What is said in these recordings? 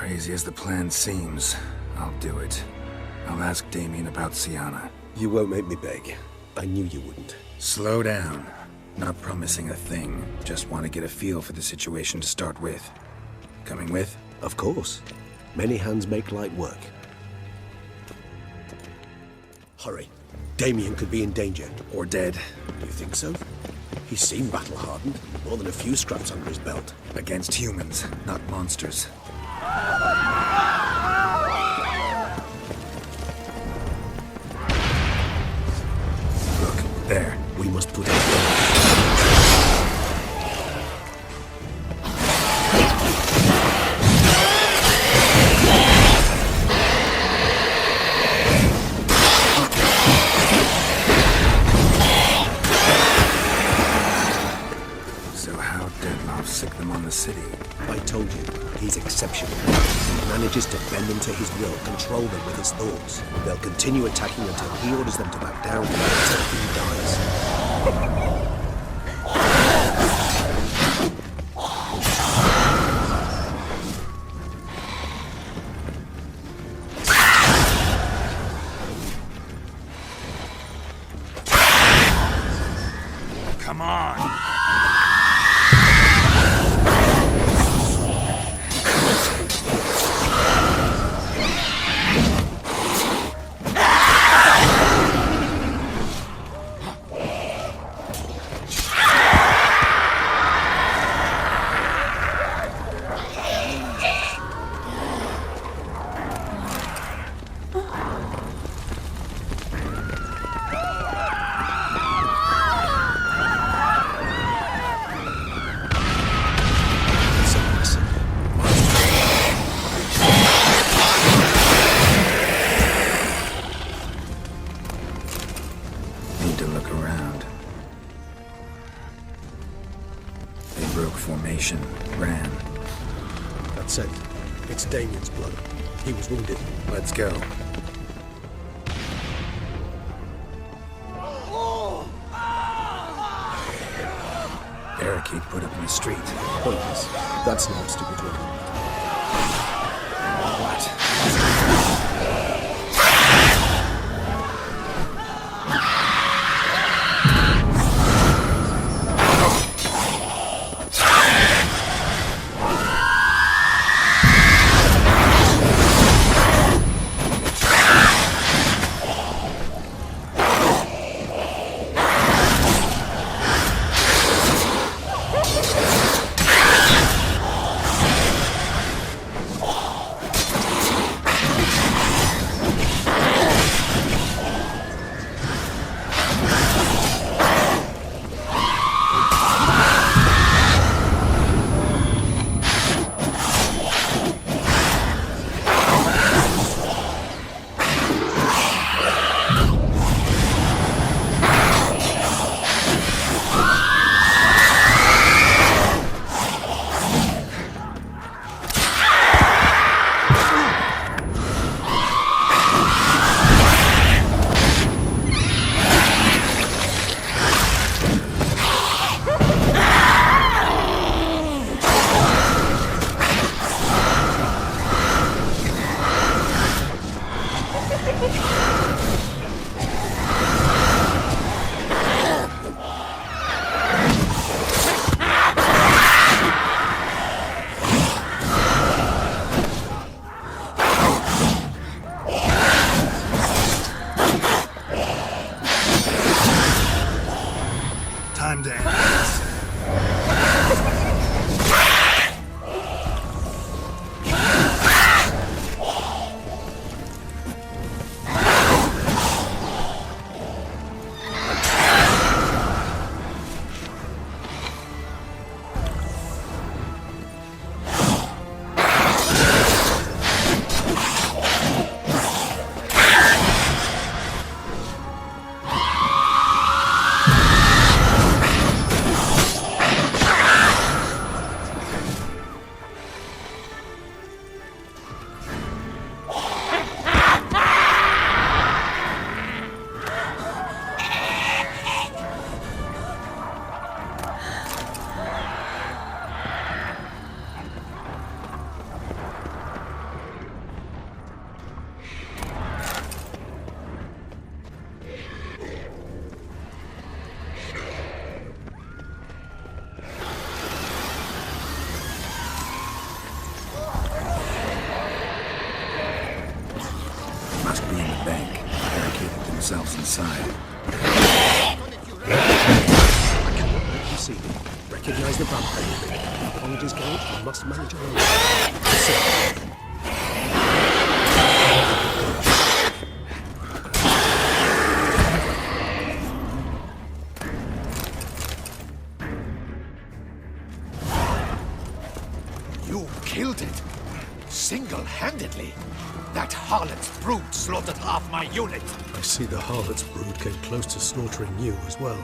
crazy as the plan seems, I'll do it. I'll ask Damien about Syanna. You won't make me beg. I knew you wouldn't. Slow down. Not promising a thing. Just want to get a feel for the situation to start with. Coming with? Of course. Many hands make light work. Hurry. Damien could be in danger. Or dead. You think so? He seemed battle-hardened. More than a few scraps under his belt. Against humans, not monsters. Look, there. We must put it. Sick them on the city. I told you, he's exceptional. He manages to bend them to his will, control them with his thoughts. They'll continue attacking until he orders them to back down until he dies. Come on! To look around. They broke formation, ran. That's it. It's Damien's blood. He was wounded. Let's go. Barricade put up in the street. Pointless. That's no stupid one. What? inside. You see, recognize the vampire. Apologies, Geralt. You must manage your own. You killed it! Single-handedly! That harlot's brood slaughtered half my unit! I see the harlot's brood came close to slaughtering you as well.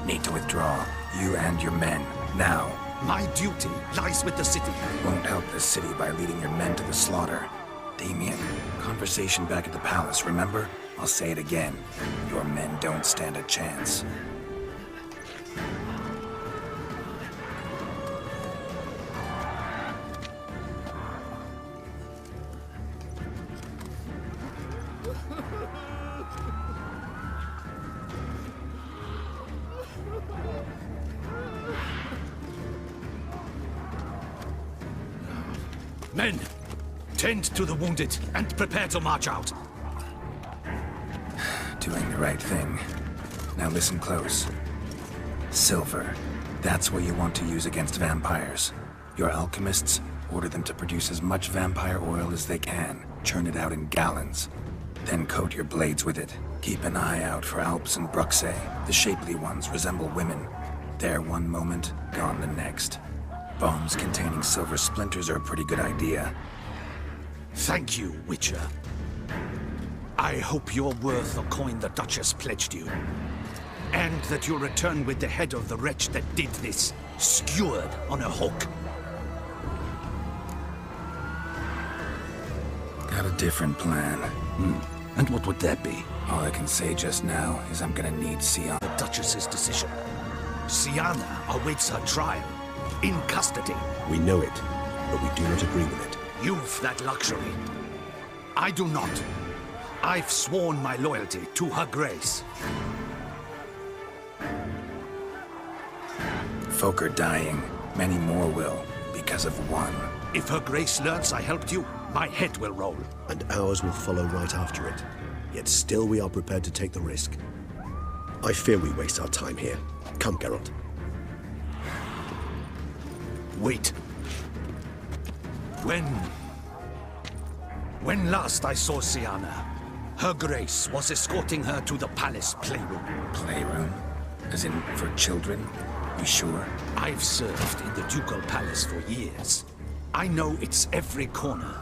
Need to withdraw. You and your men. Now. My duty lies with the city. Won't help the city by leading your men to the slaughter. Damien, conversation back at the palace, remember? I'll say it again. Your men don't stand a chance. Men, tend to the wounded and prepare to march out. Doing the right thing. Now listen close. Silver. That's what you want to use against vampires. Your alchemists, order them to produce as much vampire oil as they can. Churn it out in gallons. Then coat your blades with it. Keep an eye out for Alps and Bruxae. The shapely ones resemble women. There one moment, gone the next. Bombs containing silver splinters are a pretty good idea. Thank you, Witcher. I hope you're worth the coin the Duchess pledged you. And that you'll return with the head of the wretch that did this, skewered on a hook. Got a different plan. And what would that be? All I can say just now is I'm gonna need Syanna. The Duchess's decision. Syanna awaits her trial. In custody. We know it, but we do not agree with it. You've that luxury. I do not. I've sworn my loyalty to Her Grace. Folk are dying. Many more will, because of one. If Her Grace learns I helped you, my head will roll. And ours will follow right after it. Yet still we are prepared to take the risk. I fear we waste our time here. Come, Geralt. Wait. When last I saw Syanna, Her Grace was escorting her to the palace playroom. Playroom? As in, for children? You sure? I've served in the ducal palace for years. I know it's every corner.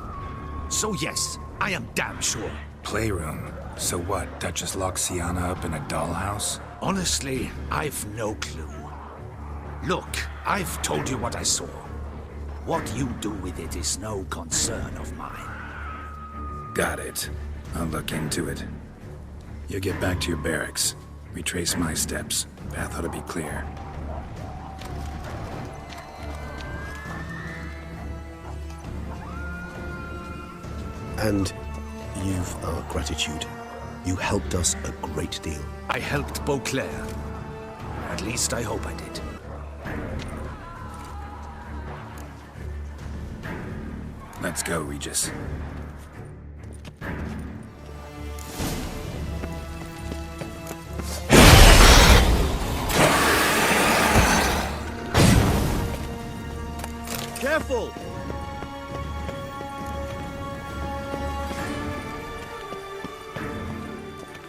So yes, I am damn sure. Playroom? So what, Duchess locked Syanna up in a dollhouse? Honestly, I've no clue. Look, I've told you what I saw. What you do with it is no concern of mine. Got it. I'll look into it. You get back to your barracks. Retrace my steps. Path ought to be clear. And you've our gratitude. You helped us a great deal. I helped Beauclair. At least I hope I did. Let's go, Regis. Careful!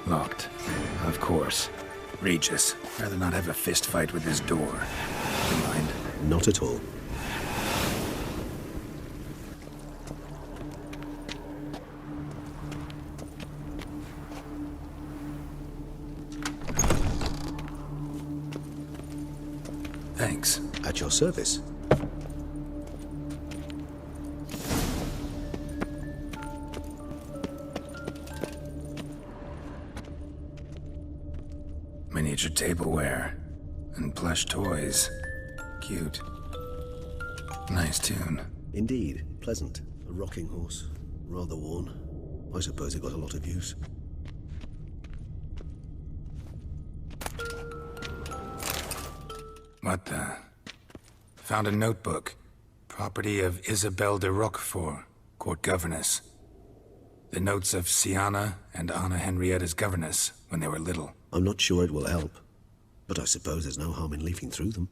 Locked. Of course. Regis, rather not have a fist fight with this door. You mind? Not at all. Thanks. At your service. Miniature tableware. And plush toys. Cute. Nice tune. Indeed. Pleasant. A rocking horse. Rather worn. I suppose it got a lot of use. What the? Found a notebook. Property of Isabelle de Roquefort, court governess. The notes of Syanna and Anna Henrietta's governess when they were little. I'm not sure it will help, but I suppose there's no harm in leafing through them.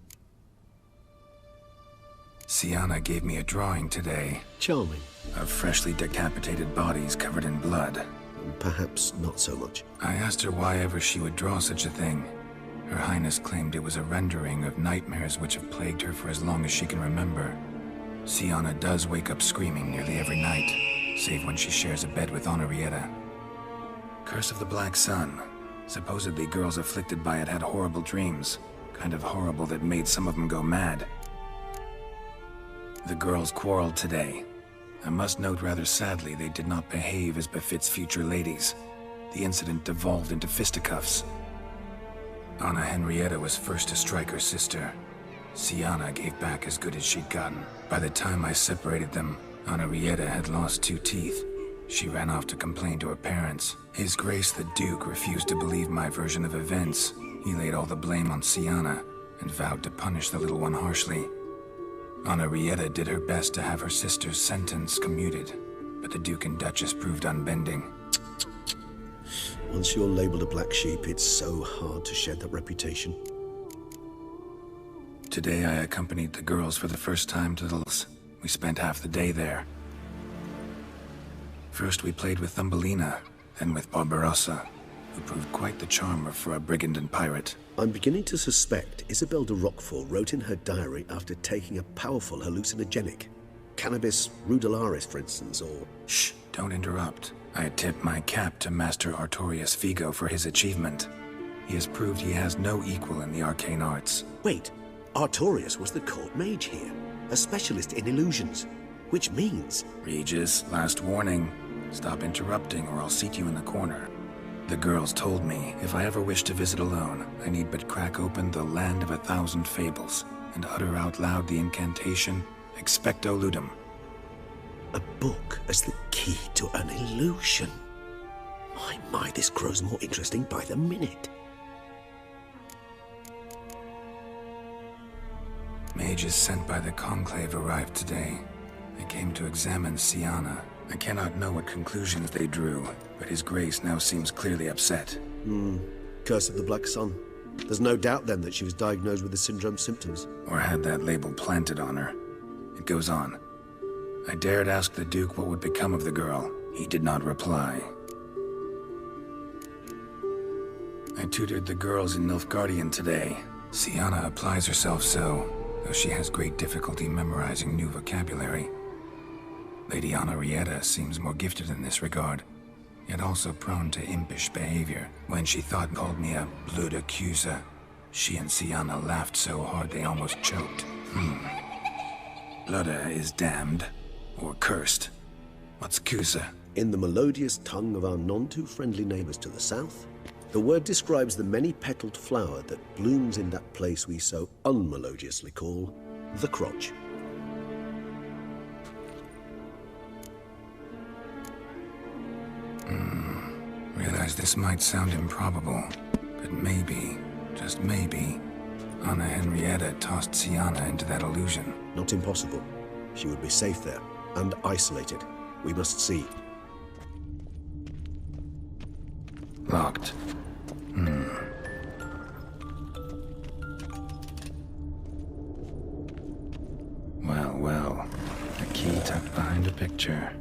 Syanna gave me a drawing today. Charming. Of freshly decapitated bodies covered in blood. Perhaps not so much. I asked her why ever she would draw such a thing. Her Highness claimed it was a rendering of nightmares which have plagued her for as long as she can remember. Syanna does wake up screaming nearly every night, save when she shares a bed with Henrietta. Curse of the Black Sun. Supposedly girls afflicted by it had horrible dreams. Kind of horrible that made some of them go mad. The girls quarreled today. I must note rather sadly they did not behave as befits future ladies. The incident devolved into fisticuffs. Anna Henrietta was first to strike her sister. Syanna gave back as good as she'd gotten. By the time I separated them, Henrietta had lost 2 teeth. She ran off to complain to her parents. His Grace the Duke refused to believe my version of events. He laid all the blame on Syanna and vowed to punish the little one harshly. Henrietta did her best to have her sister's sentence commuted, but the Duke and Duchess proved unbending. Once you're labeled a black sheep, it's so hard to shed that reputation. Today I accompanied the girls for the first time to the L's. We spent half the day there. First we played with Thumbelina, then with Barbarossa, who proved quite the charmer for a brigand and pirate. I'm beginning to suspect Isabel de Roquefort wrote in her diary after taking a powerful hallucinogenic. Cannabis rudelaris, for instance, or... Shh, don't interrupt. I tip my cap to Master Artorius Vigo for his achievement. He has proved he has no equal in the arcane arts. Wait, Artorius was the court mage here, a specialist in illusions, which means... Regis, last warning. Stop interrupting or I'll seat you in the corner. The girls told me if I ever wish to visit alone, I need but crack open the Land of 1,000 Fables and utter out loud the incantation, Expecto Ludum. A book as the key to an illusion. My, this grows more interesting by the minute. Mages sent by the Conclave arrived today. They came to examine Syanna. I cannot know what conclusions they drew, but His Grace now seems clearly upset. Curse of the Black Sun. There's no doubt then that she was diagnosed with the syndrome symptoms. Or had that label planted on her. It goes on. I dared ask the Duke what would become of the girl. He did not reply. I tutored the girls in Nilfgaardian today. Syanna applies herself so, though she has great difficulty memorizing new vocabulary. Lady Henrietta seems more gifted in this regard, yet also prone to impish behavior. When she thought and called me a blood accuser, she and Syanna laughed so hard they almost choked. Blooda is damned, or cursed. What's Cusa? In the melodious tongue of our none-too-friendly neighbors to the south, the word describes the many-petaled flower that blooms in that place we so unmelodiously call the crotch. Realize this might sound improbable, but maybe, just maybe, Anna Henrietta tossed Syanna into that illusion. Not impossible. She would be safe there, and isolated. We must see. Locked. Well, a key tucked behind a picture.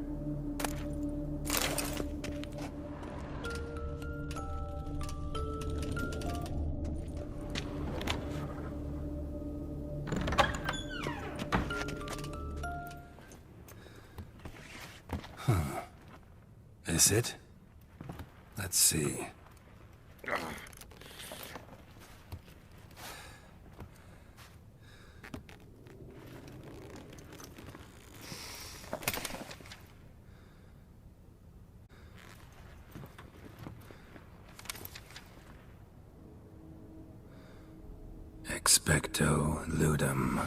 This it? Let's see. Expecto Ludum.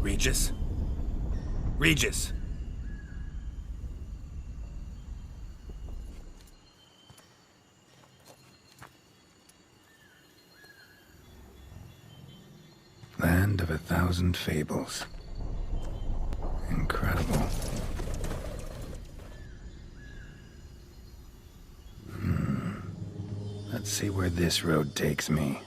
Regis? Regis. Land of 1,000 fables. Incredible. Let's see where this road takes me.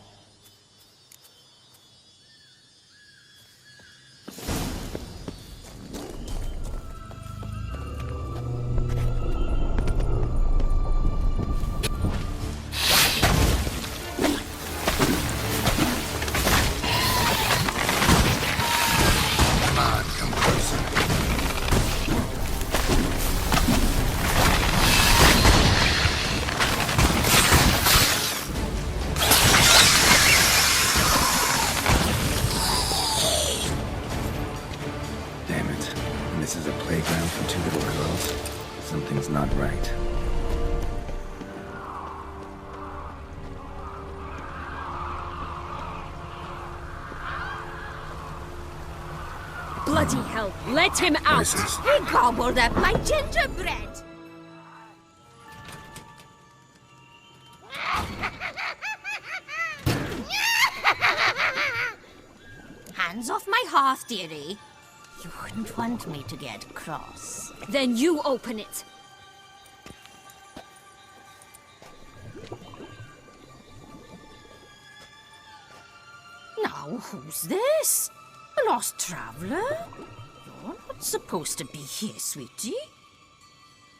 Something's not right. Bloody hell, let him out! Voices. He gobbled up my gingerbread! Hands off my hearth, dearie. You wouldn't want me to get cross. Then you open it. Now, who's this? A lost traveler? You're not supposed to be here, sweetie.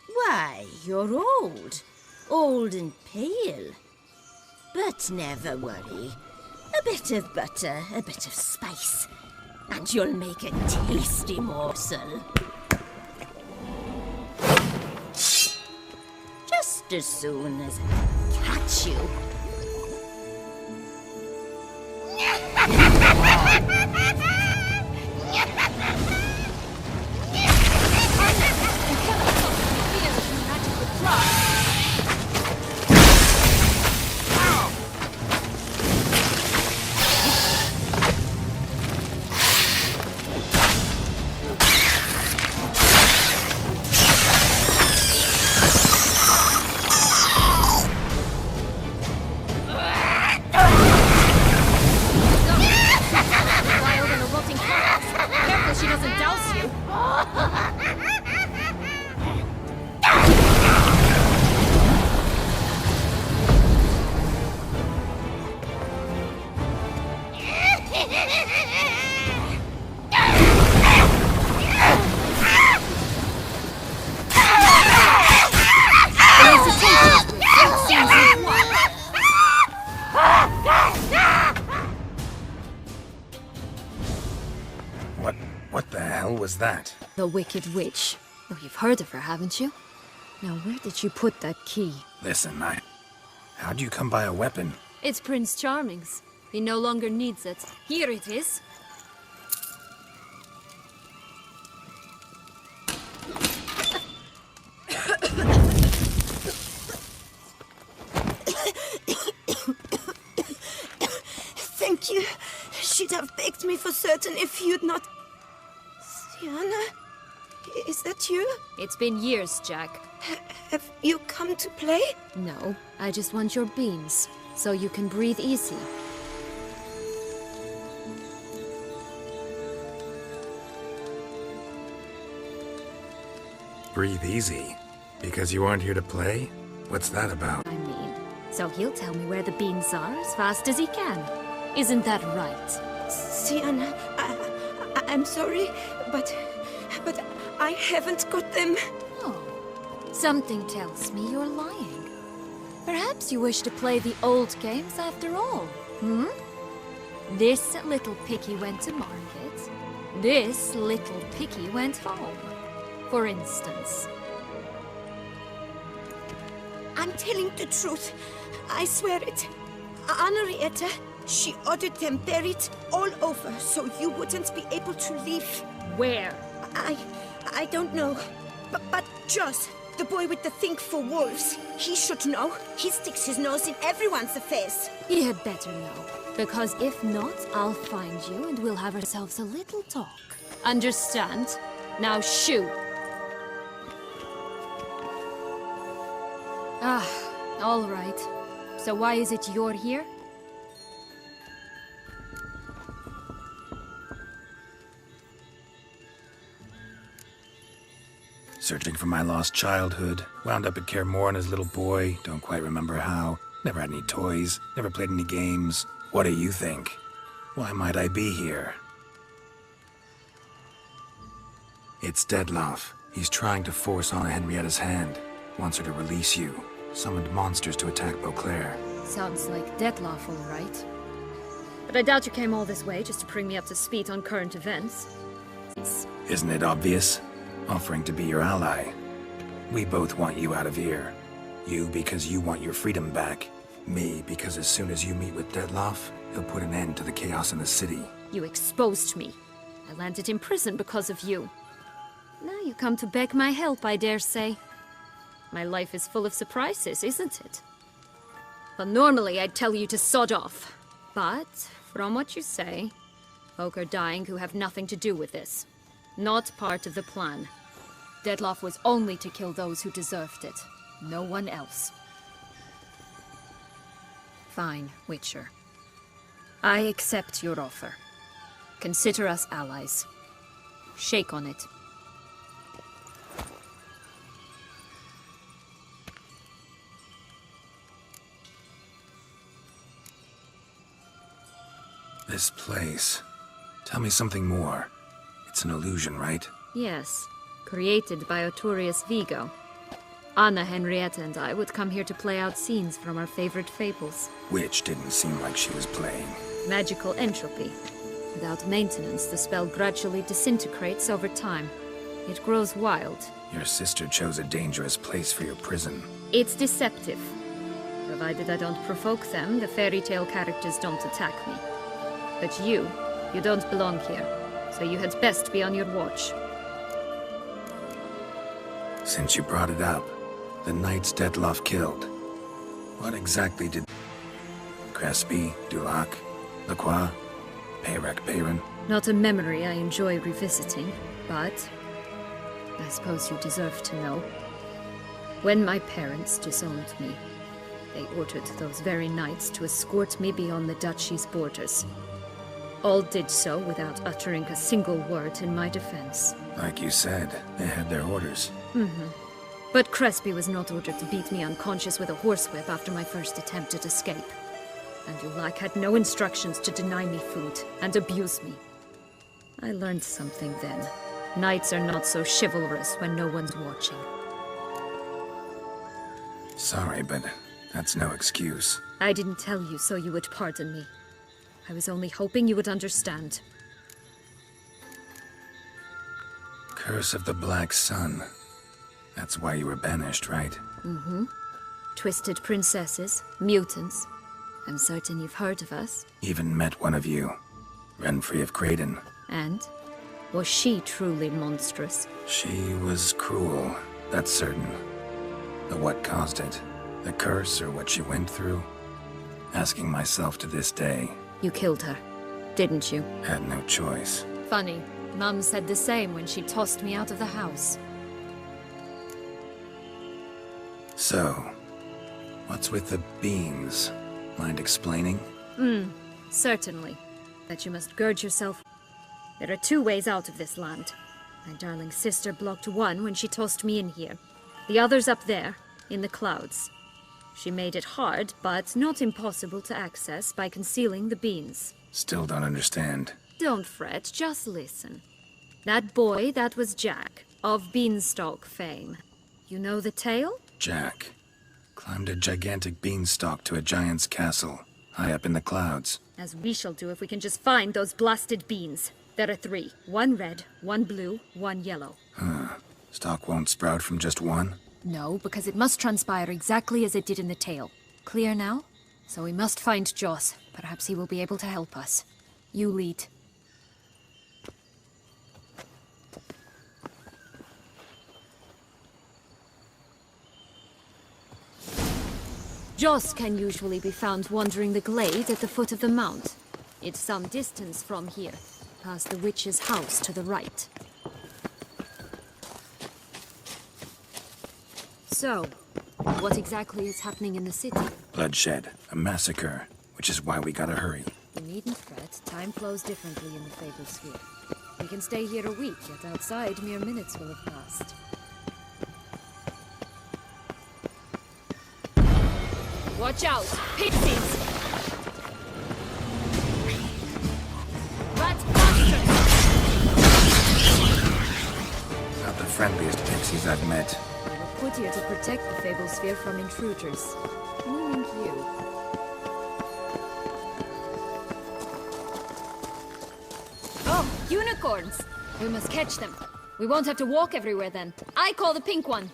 Why, you're old. Old and pale. But never worry. A bit of butter, a bit of spice, and you'll make a tasty morsel. Just as soon as I catch you. She doesn't douse you. What the hell was that? The Wicked Witch. Oh, you've heard of her, haven't you? Now, where did you put that key? Listen, how'd you come by a weapon? It's Prince Charming's. He no longer needs it. Here it is. Thank you. She'd have begged me for certain if you'd not... Syanna? Is that you? It's been years, Jack. Have you come to play? No, I just want your beans, so you can breathe easy. Breathe easy? Because you aren't here to play? What's that about? I mean, so he'll tell me where the beans are as fast as he can. Isn't that right? Syanna, I'm sorry, but I haven't got them. Oh, something tells me you're lying. Perhaps you wish to play the old games after all, hmm? This little picky went to market. This little picky went home, for instance. I'm telling the truth. I swear it. Henrietta, she ordered them buried all over so you wouldn't be able to leave. Where? I don't know. But Joss, the boy with the thing for wolves, he should know. He sticks his nose in everyone's affairs. He had better know. Because if not, I'll find you and we'll have ourselves a little talk. Understand? Now shoo! Ah, all right. So why is it you're here? Searching for my lost childhood. Wound up at Kaer Morhen as a little boy. Don't quite remember how. Never had any toys. Never played any games. What do you think? Why might I be here? It's Dettlaff. He's trying to force Anna Henrietta's hand. Wants her to release you. Summoned monsters to attack Beauclair. Sounds like Dettlaff, all right. But I doubt you came all this way just to bring me up to speed on current events. Isn't it obvious? Offering to be your ally. We both want you out of here. You because you want your freedom back. Me because as soon as you meet with Dettlaff, he'll put an end to the chaos in the city. You exposed me. I landed in prison because of you. Now you come to beg my help, I dare say. My life is full of surprises, isn't it? Well, normally I'd tell you to sod off. But, from what you say, folk are dying who have nothing to do with this. Not part of the plan. Dettlaff was only to kill those who deserved it. No one else. Fine, Witcher. I accept your offer. Consider us allies. Shake on it. This place. Tell me something more. It's an illusion, right? Yes, created by Arturius Vigo. Anna Henrietta and I would come here to play out scenes from our favorite fables. Which didn't seem like she was playing. Magical entropy. Without maintenance, the spell gradually disintegrates over time. It grows wild. Your sister chose a dangerous place for your prison. It's deceptive. Provided I don't provoke them, the fairy tale characters don't attack me. But you don't belong here, so you had best be on your watch. Since you brought it up, the knights Dettlaff killed. What exactly did... Crespi, Dulac, Lacroix, Peyrac Peyran? Not a memory I enjoy revisiting, but I suppose you deserve to know. When my parents disowned me, they ordered those very knights to escort me beyond the duchy's borders. All did so without uttering a single word in my defense. Like you said, they had their orders. But Crespi was not ordered to beat me unconscious with a horsewhip after my first attempt at escape. And Dulac had no instructions to deny me food and abuse me. I learned something then. Knights are not so chivalrous when no one's watching. Sorry, but that's no excuse. I didn't tell you so you would pardon me. I was only hoping you would understand. Curse of the Black Sun. That's why you were banished, right? Twisted princesses, mutants. I'm certain you've heard of us. Even met one of you. Renfrey of Creighton. And? Was she truly monstrous? She was cruel, that's certain. But what caused it? The curse or what she went through? Asking myself to this day. You killed her, didn't you? Had no choice. Funny. Mum said the same when she tossed me out of the house. So, what's with the beans? Mind explaining? Certainly. But you must gird yourself. There are two ways out of this land. My darling sister blocked one when she tossed me in here. The other's up there, in the clouds. She made it hard, but not impossible to access by concealing the beans. Still don't understand. Don't fret, just listen. That boy, that was Jack, of Beanstalk fame. You know the tale? Jack. Climbed a gigantic beanstalk to a giant's castle, high up in the clouds. As we shall do if we can just find those blasted beans. There are 3. 1 red, 1 blue, 1 yellow. Stalk won't sprout from just one? No, because it must transpire exactly as it did in the tale. Clear now? So we must find Joss. Perhaps he will be able to help us. You lead. Joss can usually be found wandering the glade at the foot of the mount. It's some distance from here, past the witch's house to the right. So, what exactly is happening in the city? Bloodshed, a massacre, which is why we gotta hurry. You needn't fret. Time flows differently in the Fable Sphere. We can stay here a week, yet outside mere minutes will have passed. Watch out! Pixies! Rat bastards! Not the friendliest pixies I've met. We were put here to protect the Fable Sphere from intruders. Meaning you. Oh, unicorns! We must catch them. We won't have to walk everywhere then. I call the pink one.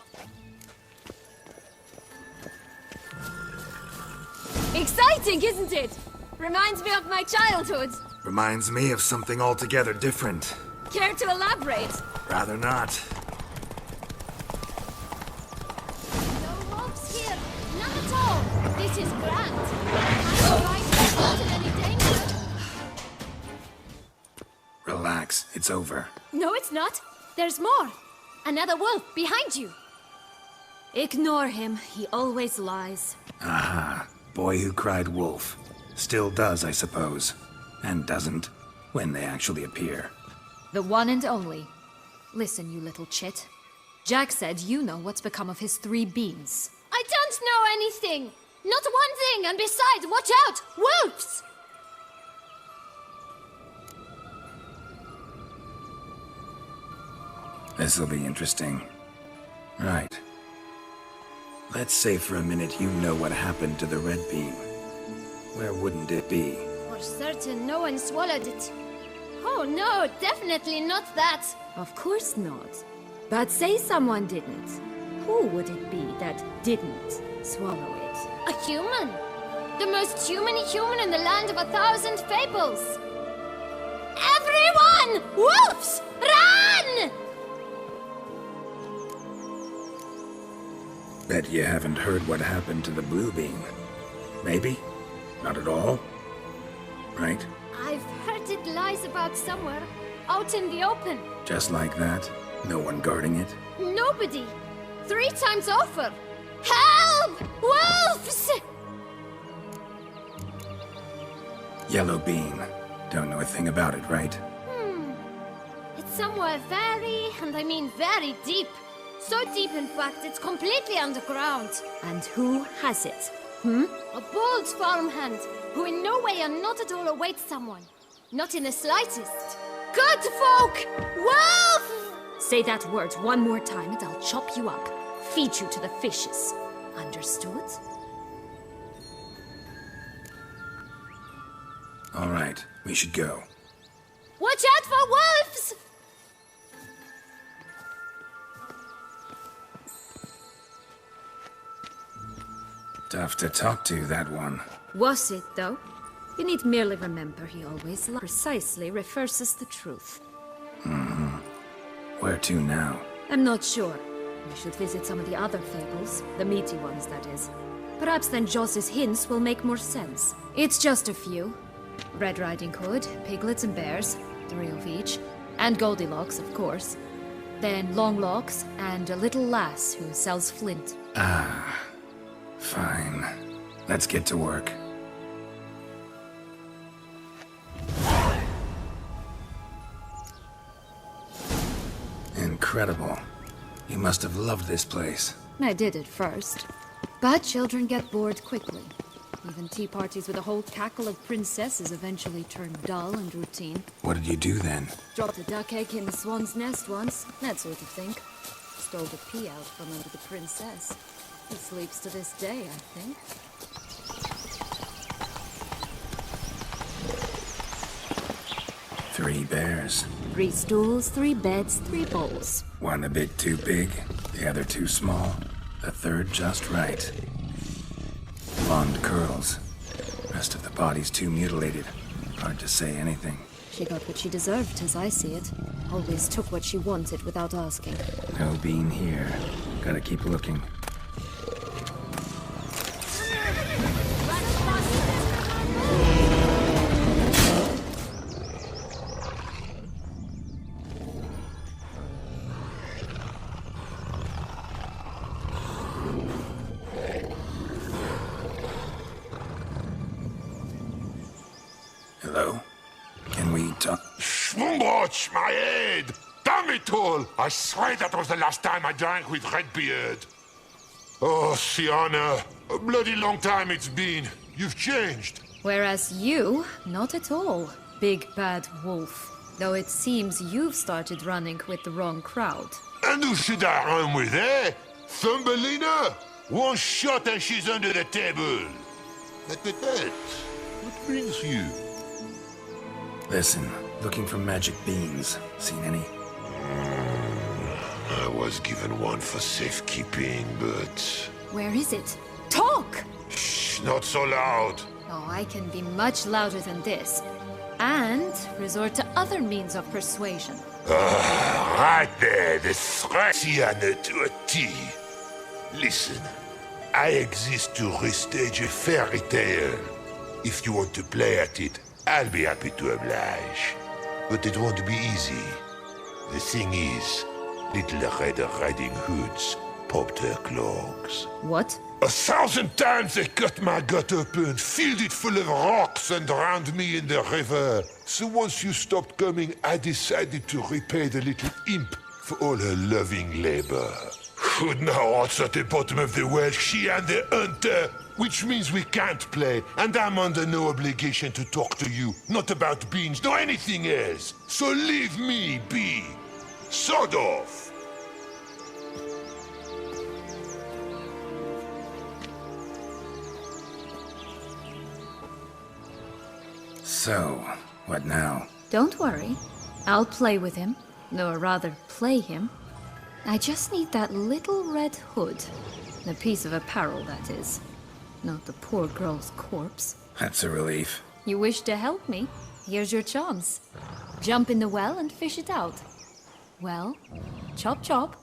Exciting, isn't it? Reminds me of my childhood. Reminds me of something altogether different. Care to elaborate? Rather not. No wolves here. None at all. This is grand. I'm right, not in any danger. Relax, it's over. No, it's not. There's more. Another wolf behind you. Ignore him. He always lies. Aha. Boy who cried wolf. Still does, I suppose. And doesn't, when they actually appear. The one and only. Listen, you little chit. Jack said you know what's become of his 3 beans. I don't know anything! Not one thing, and besides, watch out! Wolves! This'll be interesting. Right. Let's say for a minute you know what happened to the red bean. Where wouldn't it be? For certain, no one swallowed it. Oh no, definitely not that. Of course not. But say someone didn't. Who would it be that didn't swallow it? A human! The most humany human in the land of 1,000 fables! Everyone! Wolves! Run! Bet you haven't heard what happened to the blue bean. Maybe? Not at all? Right? I've heard it lies about somewhere, out in the open. Just like that? No one guarding it? Nobody! 3 times over! Help! Wolves! Yellow bean. Don't know a thing about it, right? It's somewhere very, and I mean very deep. So deep, in fact, it's completely underground. And who has it? A bold farmhand, who in no way and not at all awaits someone. Not in the slightest. Good folk! Wolf! Say that word one more time and I'll chop you up. Feed you to the fishes. Understood? All right, we should go. Watch out for wolves! Tough to talk to, that one. Was it, though? You need merely remember he always precisely reverses the truth. Where to now? I'm not sure. We should visit some of the other fables, the meaty ones, that is. Perhaps then Joss's hints will make more sense. It's just a few. Red Riding Hood, piglets and bears, 3 of each. And Goldilocks, of course. Then Longlocks, and a little lass who sells flint. Fine. Let's get to work. Incredible. You must have loved this place. I did at first. But children get bored quickly. Even tea parties with a whole cackle of princesses eventually turn dull and routine. What did you do then? Dropped a duck egg in the swan's nest once, that sort of thing. Stole the pea out from under the princess. He sleeps to this day, I think. Three bears. 3 stools, 3 beds, 3 bowls. One a bit too big, the other too small, the third just right. Blonde curls. Rest of the body's too mutilated. Hard to say anything. She got what she deserved, as I see it. Always took what she wanted without asking. No bean here. Gotta keep looking. touch my head! Damn it all! I swear that was the last time I drank with Redbeard. Oh, Syanna, a bloody long time it's been. You've changed. Whereas you, not at all, big bad wolf. Though it seems you've started running with the wrong crowd. And who should I run with, eh? Thumbelina? One shot and she's under the table. But, what brings you? Listen, looking for magic beans. Seen any? I was given one for safekeeping, but... Where is it? Talk! Shh, not so loud. Oh, I can be much louder than this. And resort to other means of persuasion. Right there, the threat Syanna to a T. Listen, I exist to restage a fairy tale. If you want to play at it, I'll be happy to oblige. But it won't be easy. The thing is, Little Red Riding Hoods popped her clogs. What? 1,000 times they cut my gut open, filled it full of rocks and drowned me in the river. So once you stopped coming, I decided to repay the little imp for all her loving labor. Who now rots at the bottom of the well, she and the hunter, which means we can't play, and I'm under no obligation to talk to you, not about beans, nor anything else. So leave me be. Sod off. So, what now? Don't worry. I'll play with him. Or rather, play him. I just need that little red hood. The piece of apparel, that is. Not the poor girl's corpse. That's a relief. You wish to help me? Here's your chance. Jump in the well and fish it out. Well, chop chop.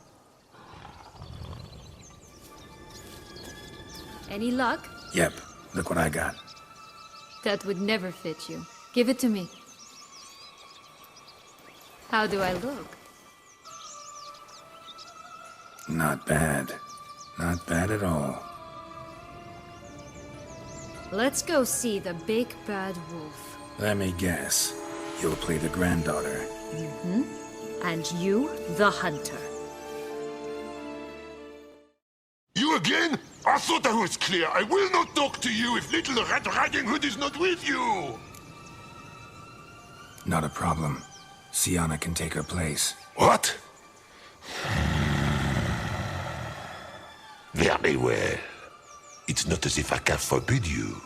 Any luck? Yep, look what I got. That would never fit you. Give it to me. How do I look? Not bad. Not bad at all. Let's go see the big bad wolf. Let me guess. You'll play the granddaughter. And you, the hunter. You again? I thought I was clear. I will not talk to you if Little Red Riding Hood is not with you! Not a problem. Syanna can take her place. What? Very well. It's not as if I can forbid you.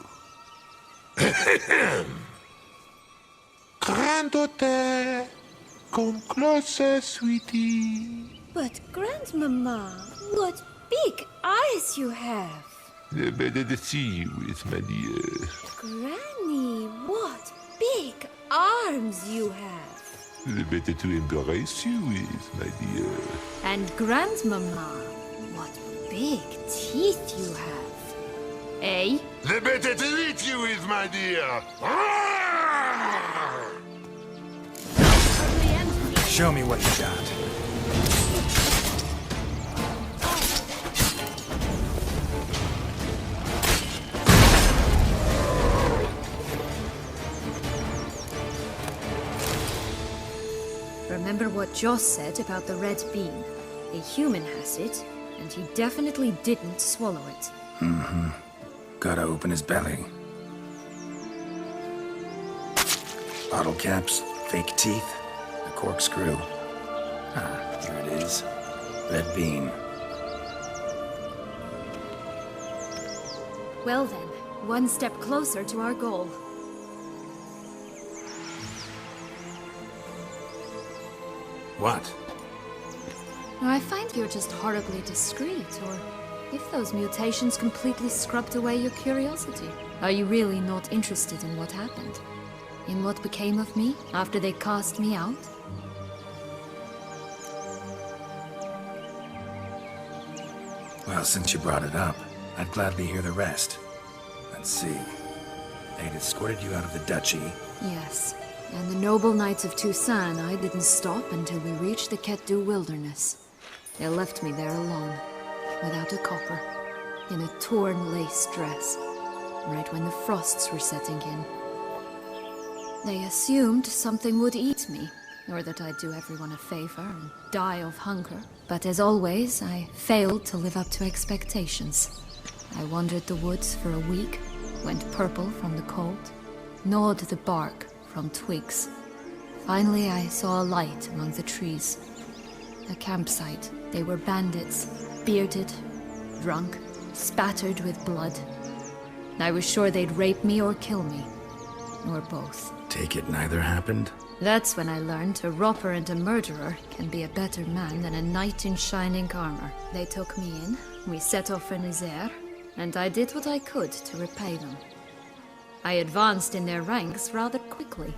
Granddaughter, come closer, sweetie. But Grandmama, what big eyes you have! The better to see you with, my dear. Granny, what big arms you have! The better to embrace you with, my dear. And Grandmama, what big teeth you have. Eh? The better to eat you with, my dear. Show me what you got. Remember what Joss said about the red bean. A human has it, and he definitely didn't swallow it. Gotta open his belly. Bottle caps, fake teeth, a corkscrew. Ah, here it is. Red bean. Well then, one step closer to our goal. What? Now, I find you're just horribly discreet, or if those mutations completely scrubbed away your curiosity. Are you really not interested in what happened? In what became of me after they cast me out? Well, since you brought it up, I'd gladly hear the rest. Let's see. They'd escorted you out of the duchy. Yes. And the noble knights of Toussaint, I didn't stop until we reached the Ketdu wilderness. They left me there alone, without a copper, in a torn lace dress, right when the frosts were setting in. They assumed something would eat me, nor that I'd do everyone a favor and die of hunger. But as always, I failed to live up to expectations. I wandered the woods for a week, went purple from the cold, gnawed the bark from twigs. Finally, I saw a light among the trees. A campsite. They were bandits, bearded, drunk, spattered with blood. I was sure they'd rape me or kill me, or both. Take it neither happened? That's when I learned a robber and a murderer can be a better man than a knight in shining armor. They took me in, we set off for Nizer, and I did what I could to repay them. I advanced in their ranks rather quickly.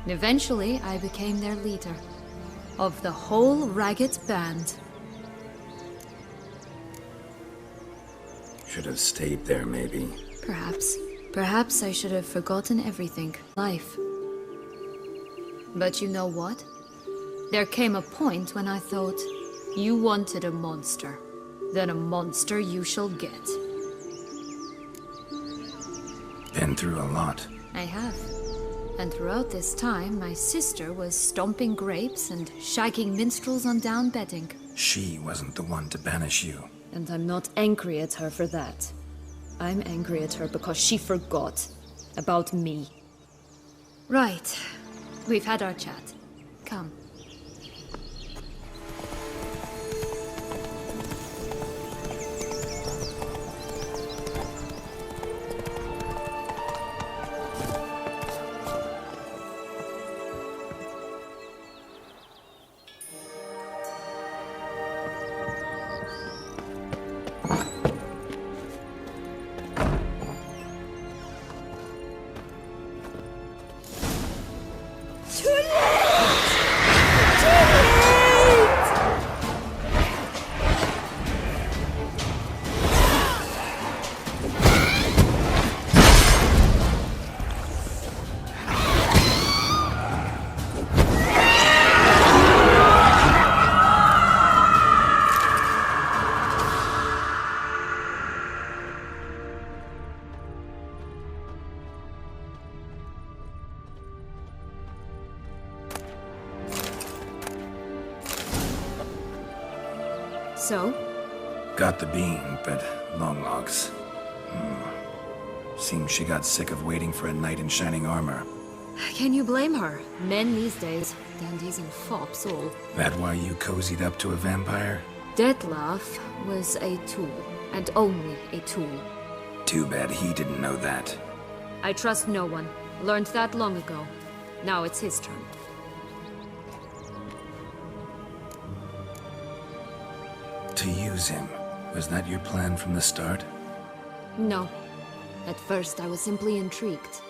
Eventually, I became their leader. Of the whole ragged band. Should have stayed there, maybe. Perhaps. Perhaps I should have forgotten everything. Life. But you know what? There came a point when I thought, you wanted a monster. Then a monster you shall get. Been through a lot. I have. And throughout this time, my sister was stomping grapes and shagging minstrels on down bedding. She wasn't the one to banish you. And I'm not angry at her for that. I'm angry at her because she forgot about me. Right. We've had our chat. Come. So? Got the bean, but long logs. Seems she got sick of waiting for a knight in shining armor. Can you blame her? Men these days, dandies and fops all. That why you cozied up to a vampire? Detlef was a tool, and only a tool. Too bad he didn't know that. I trust no one. Learned that long ago. Now it's his turn. To use him. Was that your plan from the start? No. At first, I was simply intrigued.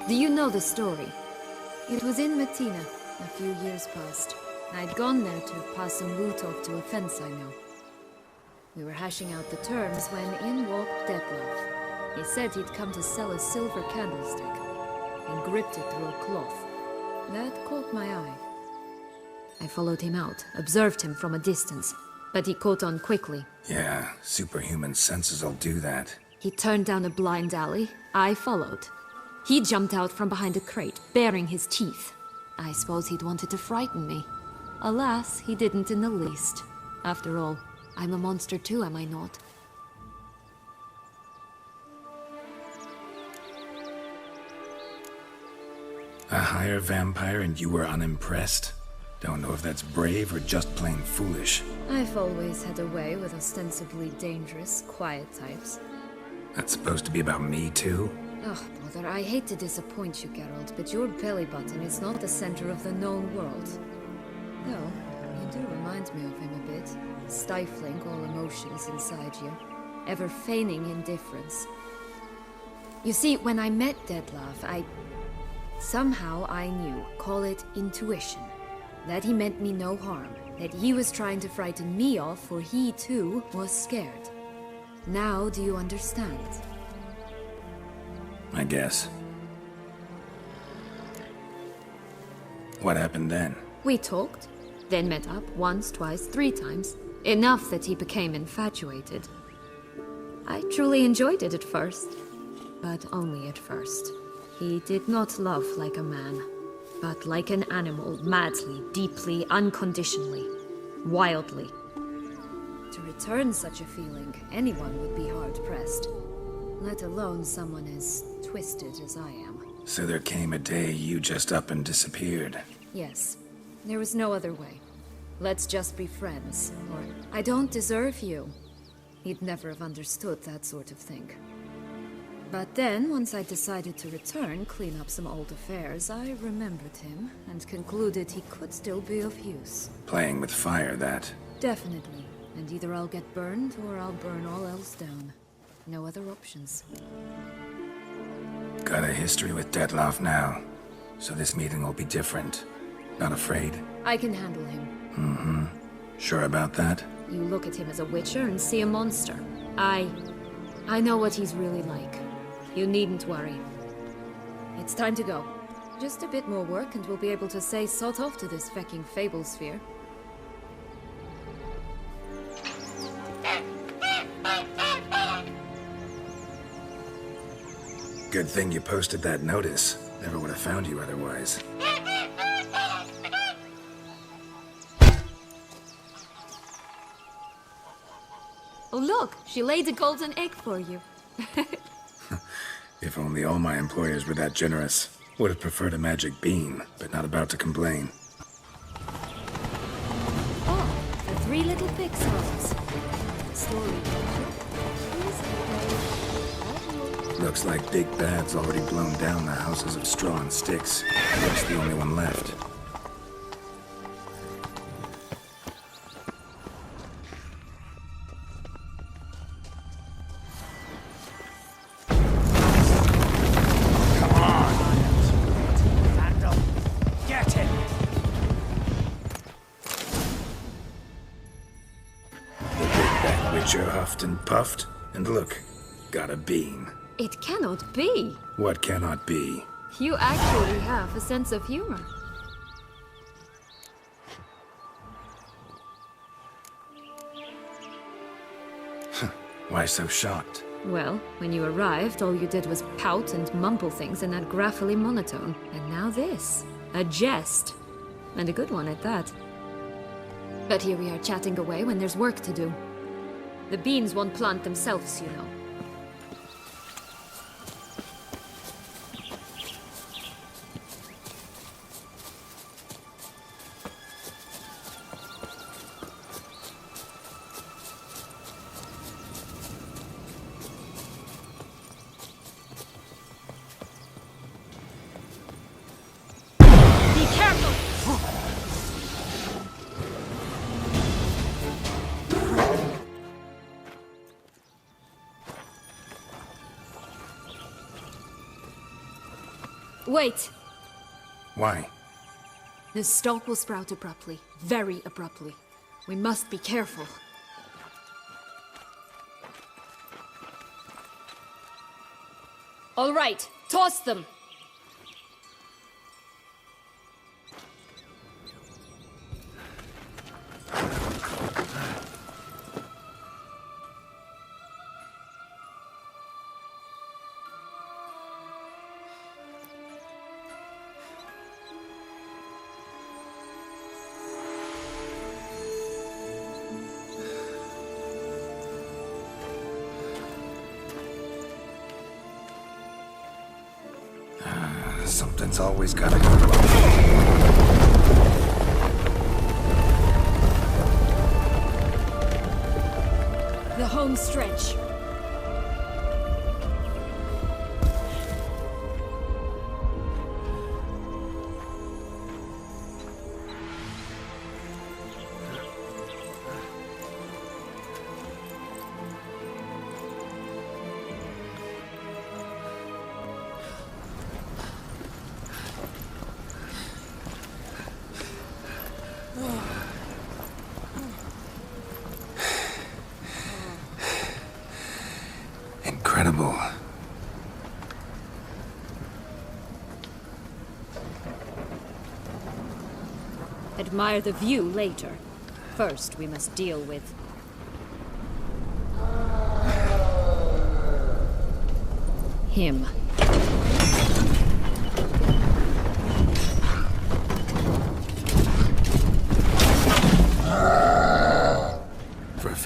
Do you know the story? It was in Metina, a few years past. I'd gone there to pass some loot off to a fence I know. We were hashing out the terms when in walked Detlef. He said he'd come to sell a silver candlestick, and gripped it through a cloth. That caught my eye. I followed him out, observed him from a distance, but he caught on quickly. Yeah, superhuman senses'll do that. He turned down a blind alley. I followed. He jumped out from behind a crate, baring his teeth. I suppose he'd wanted to frighten me. Alas, he didn't in the least. After all, I'm a monster too, am I not? A higher vampire and you were unimpressed? Don't know if that's brave or just plain foolish. I've always had a way with ostensibly dangerous, quiet types. That's supposed to be about me too? Oh, brother, I hate to disappoint you, Geralt, but your belly button is not the center of the known world. Though, you do remind me of him a bit. Stifling all emotions inside you. Ever feigning indifference. You see, when I met Detlef, somehow I knew, call it intuition, that he meant me no harm, that he was trying to frighten me off, for he too was scared. Now do you understand? I guess. What happened then? We talked, then met up once, twice, 3 times. Enough that he became infatuated. I truly enjoyed it at first, but only at first. He did not love like a man. but like an animal, madly, deeply, unconditionally, wildly. To return such a feeling, anyone would be hard-pressed, let alone someone as twisted as I am. So there came a day you just up and disappeared. Yes, there was no other way. Let's just be friends, or I don't deserve you. He'd never have understood that sort of thing. But then, once I decided to return, clean up some old affairs, I remembered him and concluded he could still be of use. Playing with fire, that. Definitely. And either I'll get burned, or I'll burn all else down. No other options. Got a history with Detloff now, so this meeting will be different. Not afraid? I can handle him. Mm-hmm. Sure about that? You look at him as a witcher and see a monster. I know what he's really like. You needn't worry. It's time to go. Just a bit more work and we'll be able to say sod off to this fecking fable sphere. Good thing you posted that notice. Never would have found you otherwise. Oh look, she laid a golden egg for you. If only all my employers were that generous. Would have preferred a magic bean, but not about to complain. Oh, the three little pigs homes. Story. Looks like Big Bad's already blown down the houses of straw and sticks. That's the only one left. Huffed and puffed, and look, got a bean. It cannot be. What cannot be? You actually have a sense of humor. Why so shocked? Well, when you arrived, all you did was pout and mumble things in that graphically monotone. And now this. A jest. And a good one at that. But here we are chatting away when there's work to do. The beans won't plant themselves, you know. Be careful! Wait! Why? The stalk will sprout abruptly. Very abruptly. We must be careful. All right, toss them! Something's always gotta go wrong. The home stretch. Incredible. Admire the view later. First, we must deal with... him.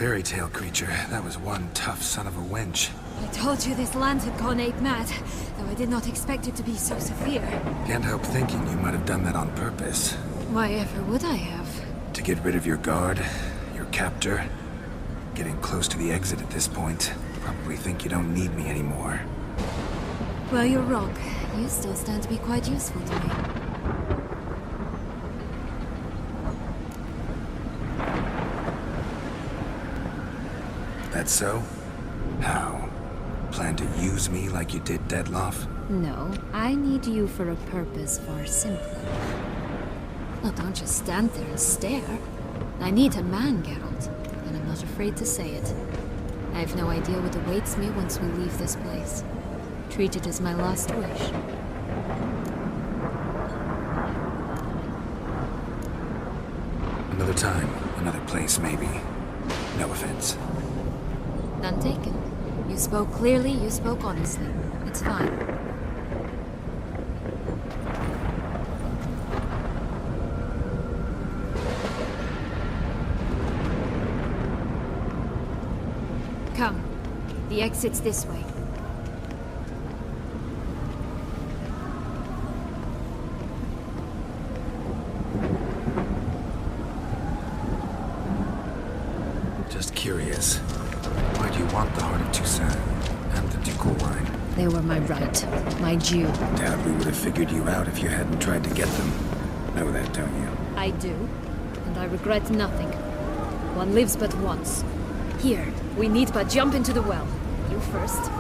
fairy tale creature. That was one tough son of a wench. I told you this land had gone ape mad, though I did not expect it to be so severe. Can't help thinking you might have done that on purpose. Why ever would I have? To get rid of your guard, your captor. Getting close to the exit at this point. Probably think you don't need me anymore. Well, you're wrong. You still stand to be quite useful to me. That's so? How? Plan to use me like you did Deadloff? No, I need you for a purpose far simpler. Well, don't just stand there and stare. I need a man, Geralt, and I'm not afraid to say it. I have no idea what awaits me once we leave this place. Treat it as my last wish. Another time, another place, maybe. No offense. None taken. You spoke clearly, you spoke honestly. It's fine. Come. The exit's this way. Just curious. Why do you want the Heart of Toussaint and the Ducal Wine? They were my right. My due. Doubt we would have figured you out if you hadn't tried to get them. Know that, don't you? I do. And I regret nothing. One lives but once. Here, we need but jump into the well. You first.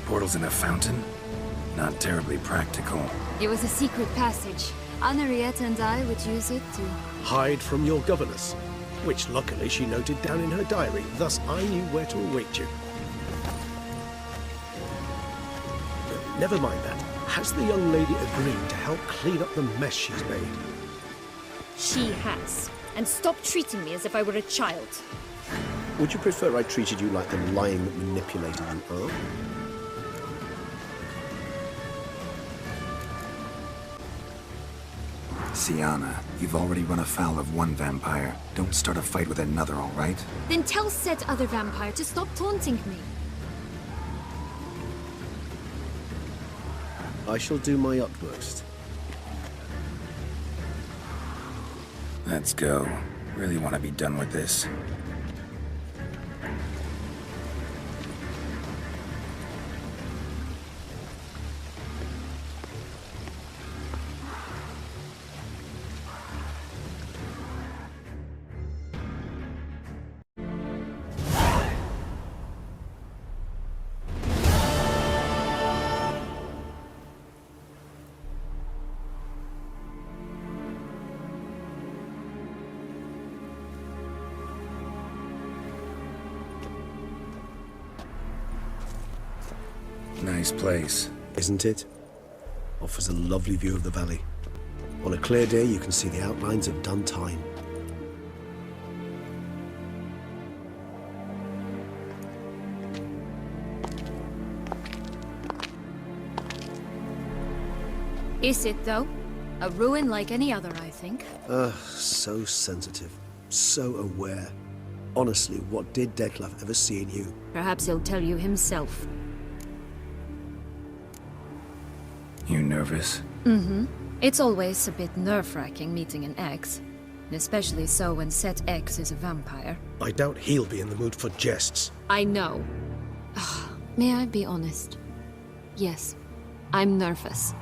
Portals in a fountain? Not terribly practical. It was a secret passage. Henriette and I would use it to... Hide from your governess, which luckily she noted down in her diary, thus I knew where to await you. Never mind that. Has the young lady agreed to help clean up the mess she's made? She has. And stop treating me as if I were a child. Would you prefer I treated you like the lying, manipulated you are? Syanna, you've already run afoul of one vampire. Don't start a fight with another, all right? Then tell said other vampire to stop taunting me. I shall do my utmost. Let's go. Really want to be done with this. Nice place. Isn't it? Offers a lovely view of the valley. On a clear day, you can see the outlines of Dun Time. Is it, though? A ruin like any other, I think. So sensitive. So aware. Honestly, what did Detlef ever see in you? Perhaps he'll tell you himself. You nervous? Mm-hmm. It's always a bit nerve-wracking meeting an ex. And especially so when said ex is a vampire. I doubt he'll be in the mood for jests. I know. May I be honest? Yes, I'm nervous.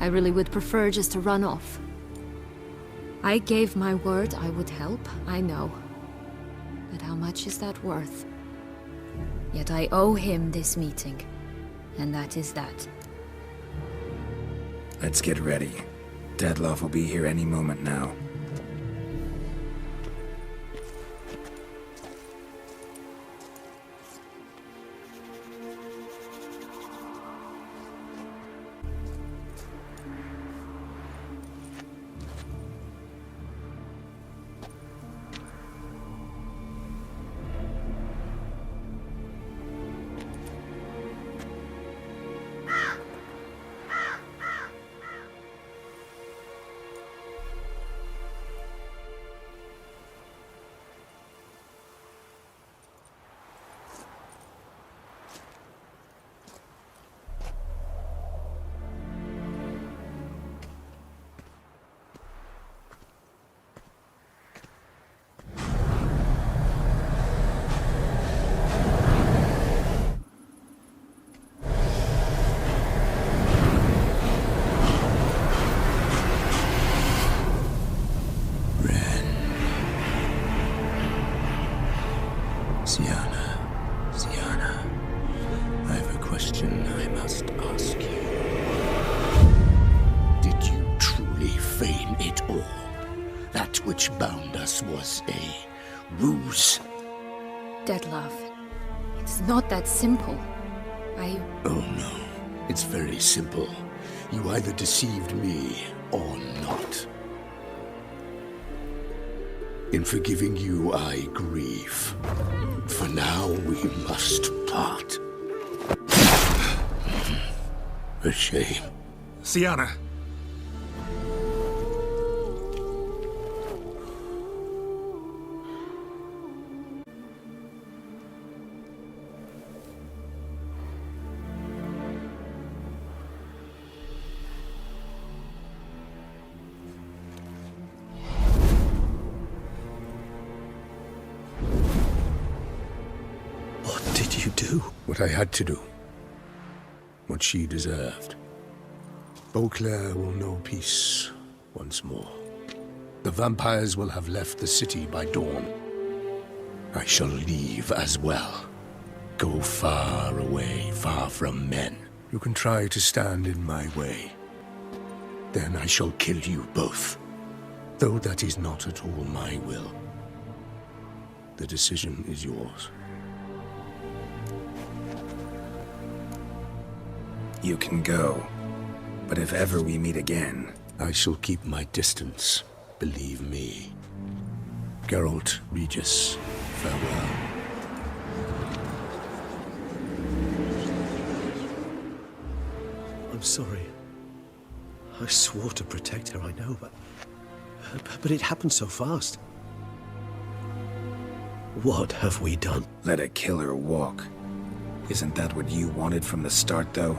I really would prefer just to run off. I gave my word I would help, I know. But how much is that worth? Yet I owe him this meeting. And that is that. Let's get ready. Deadloff will be here any moment now. Syanna, I have a question I must ask you. Did you truly feign it all? That which bound us was a ruse? Dead love. It's not that simple. Oh no, it's very simple. You either deceived me or not. In forgiving you, I grieve. For now, we must part. A shame. Syanna! What did you do? What I had to do. What she deserved. Beauclair will know peace once more. The vampires will have left the city by dawn. I shall leave as well. Go far away, far from men. You can try to stand in my way. Then I shall kill you both. Though that is not at all my will. The decision is yours. You can go. But if ever we meet again... I shall keep my distance, believe me. Geralt, Regis, farewell. I'm sorry. I swore to protect her, I know, but it happened so fast. What have we done? Let a killer walk. Isn't that what you wanted from the start, though?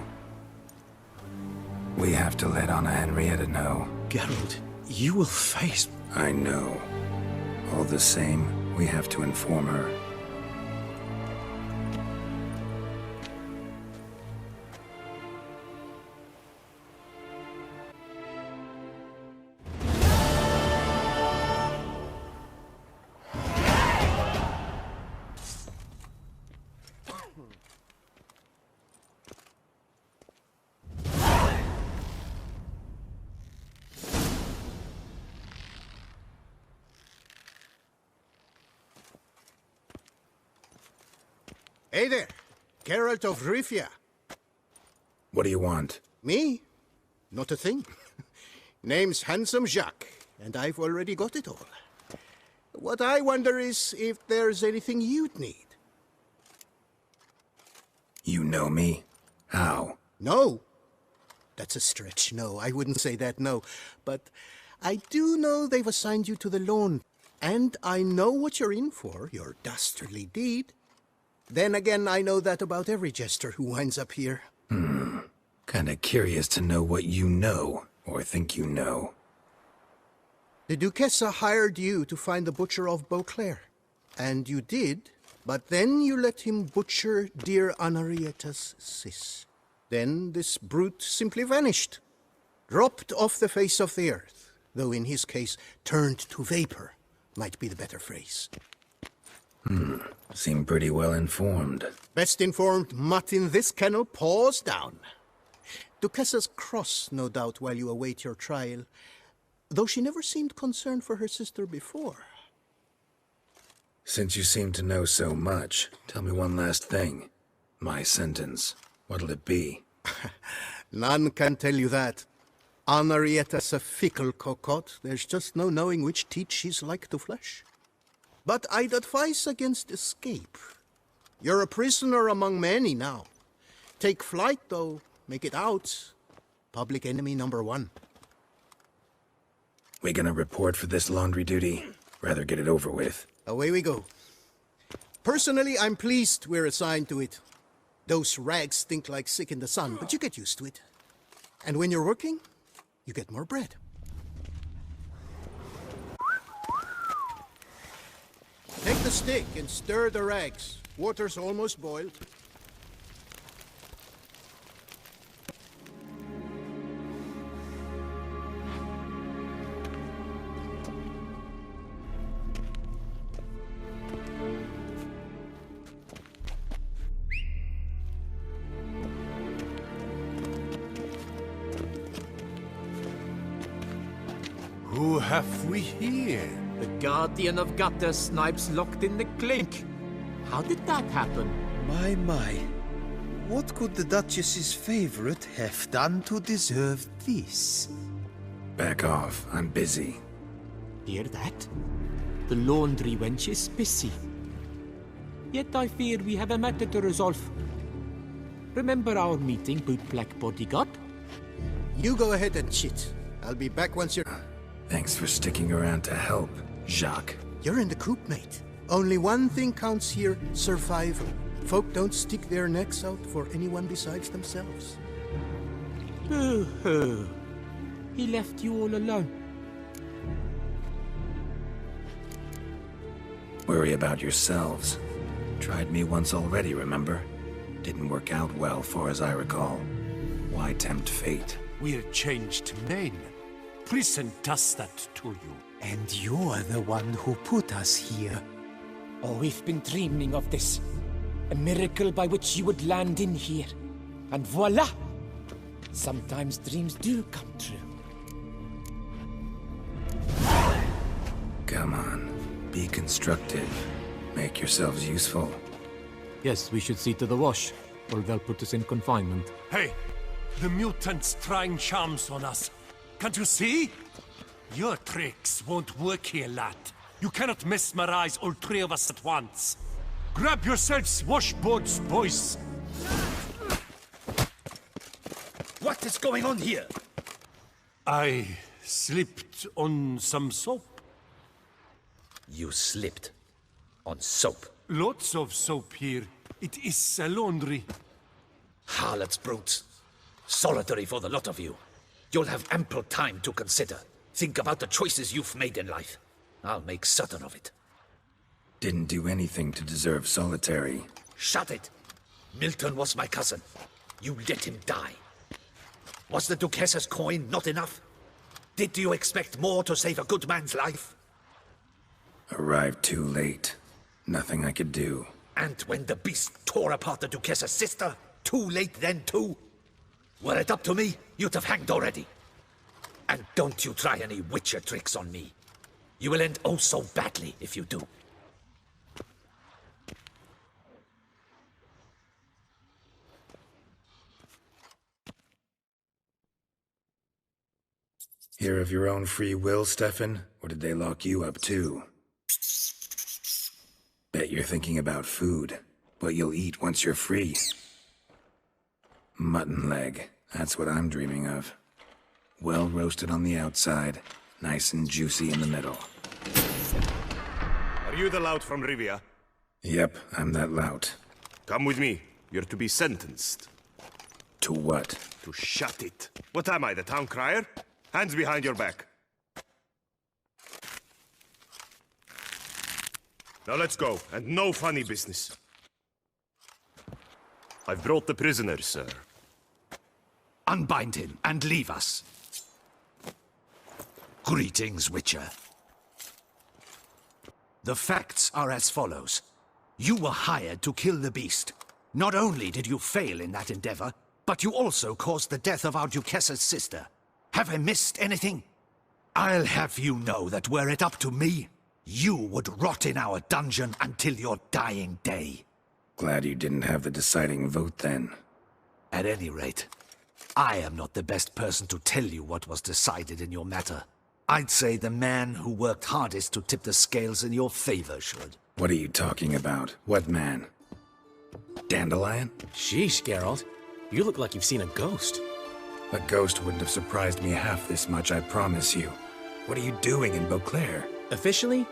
We have to let Anna Henrietta know. Geralt, you will face... I know. All the same, we have to inform her. Hey there, Geralt of Rivia. What do you want? Me? Not a thing. Name's Handsome Jacques, and I've already got it all. What I wonder is if there's anything you'd need. You know me? How? No. That's a stretch, no. I wouldn't say that, no. But I do know they've assigned you to the lawn, and I know what you're in for, your dastardly deed. Then again, I know that about every jester who winds up here. Kinda curious to know what you know, or think you know. The Duchessa hired you to find the butcher of Beauclair. And you did, but then you let him butcher dear Anarietta's sis. Then this brute simply vanished. Dropped off the face of the earth, though in his case, turned to vapor, might be the better phrase. Seem pretty well informed. Best informed mutt in this kennel paws down. Duchessa's cross, no doubt, while you await your trial, though she never seemed concerned for her sister before. Since you seem to know so much, tell me one last thing. My sentence, what'll it be? None can tell you that. Anarietta's a fickle cocotte. There's just no knowing which teat she's like to flesh. But I'd advise against escape. You're a prisoner among many now. Take flight, though. Make it out. Public enemy number one. We gonna report for this laundry duty? Rather get it over with. Away we go. Personally, I'm pleased we're assigned to it. Those rags stink like sick in the sun, but you get used to it. And when you're working, you get more bread. Take the stick and stir the rags. Water's almost boiled. Who have we here? The Guardian of Gutter snipes locked in the clink. How did that happen? My. What could the Duchess's favorite have done to deserve this? Back off. I'm busy. Hear that? The laundry wench is busy. Yet I fear we have a matter to resolve. Remember our meeting, bootblack bodyguard? You go ahead and chit. I'll be back once you're... Thanks for sticking around to help, Jacques. You're in the coop, mate. Only one thing counts here, survival. Folk don't stick their necks out for anyone besides themselves. Boo-hoo. He left you all alone. Worry about yourselves. Tried me once already, remember? Didn't work out well, far as I recall. Why tempt fate? We're changed men. Prison does that to you. And you're the one who put us here. Oh, we've been dreaming of this. A miracle by which you would land in here. And voila! Sometimes dreams do come true. Come on. Be constructive. Make yourselves useful. Yes, we should see to the wash, or they'll put us in confinement. Hey! The mutant's trying charms on us. Can't you see? Your tricks won't work here, lad. You cannot mesmerize all three of us at once. Grab yourselves washboards, boys. What is going on here? I slipped on some soap. You slipped on soap. Lots of soap here. It is a laundry. Harlots, brutes. Solitary for the lot of you. You'll have ample time to consider. Think about the choices you've made in life. I'll make certain of it. Didn't do anything to deserve solitary. Shut it! Milton was my cousin. You let him die. Was the Duchess's coin not enough? Did you expect more to save a good man's life? Arrived too late. Nothing I could do. And when the beast tore apart the Duchess's sister, too late then too? Were it up to me, you'd have hanged already. And don't you try any Witcher tricks on me. You will end oh so badly if you do. Here of your own free will, Stefan? Or did they lock you up too? Bet you're thinking about food. What you'll eat once you're free. Mutton leg. That's what I'm dreaming of. Well roasted on the outside, nice and juicy in the middle. Are you the lout from Rivia? Yep, I'm that lout. Come with me. You're to be sentenced. To what? To shut it. What am I, the town crier? Hands behind your back. Now let's go, and no funny business. I've brought the prisoner, sir. Unbind him and leave us. Greetings, Witcher. The facts are as follows. You were hired to kill the beast. Not only did you fail in that endeavor, but you also caused the death of our Duchess's sister. Have I missed anything? I'll have you know that were it up to me, you would rot in our dungeon until your dying day. Glad you didn't have the deciding vote then. At any rate, I am not the best person to tell you what was decided in your matter. I'd say the man who worked hardest to tip the scales in your favor should. What are you talking about? What man? Dandelion? Sheesh, Geralt. You look like you've seen a ghost. A ghost wouldn't have surprised me half this much, I promise you. What are you doing in Beauclair? Officially,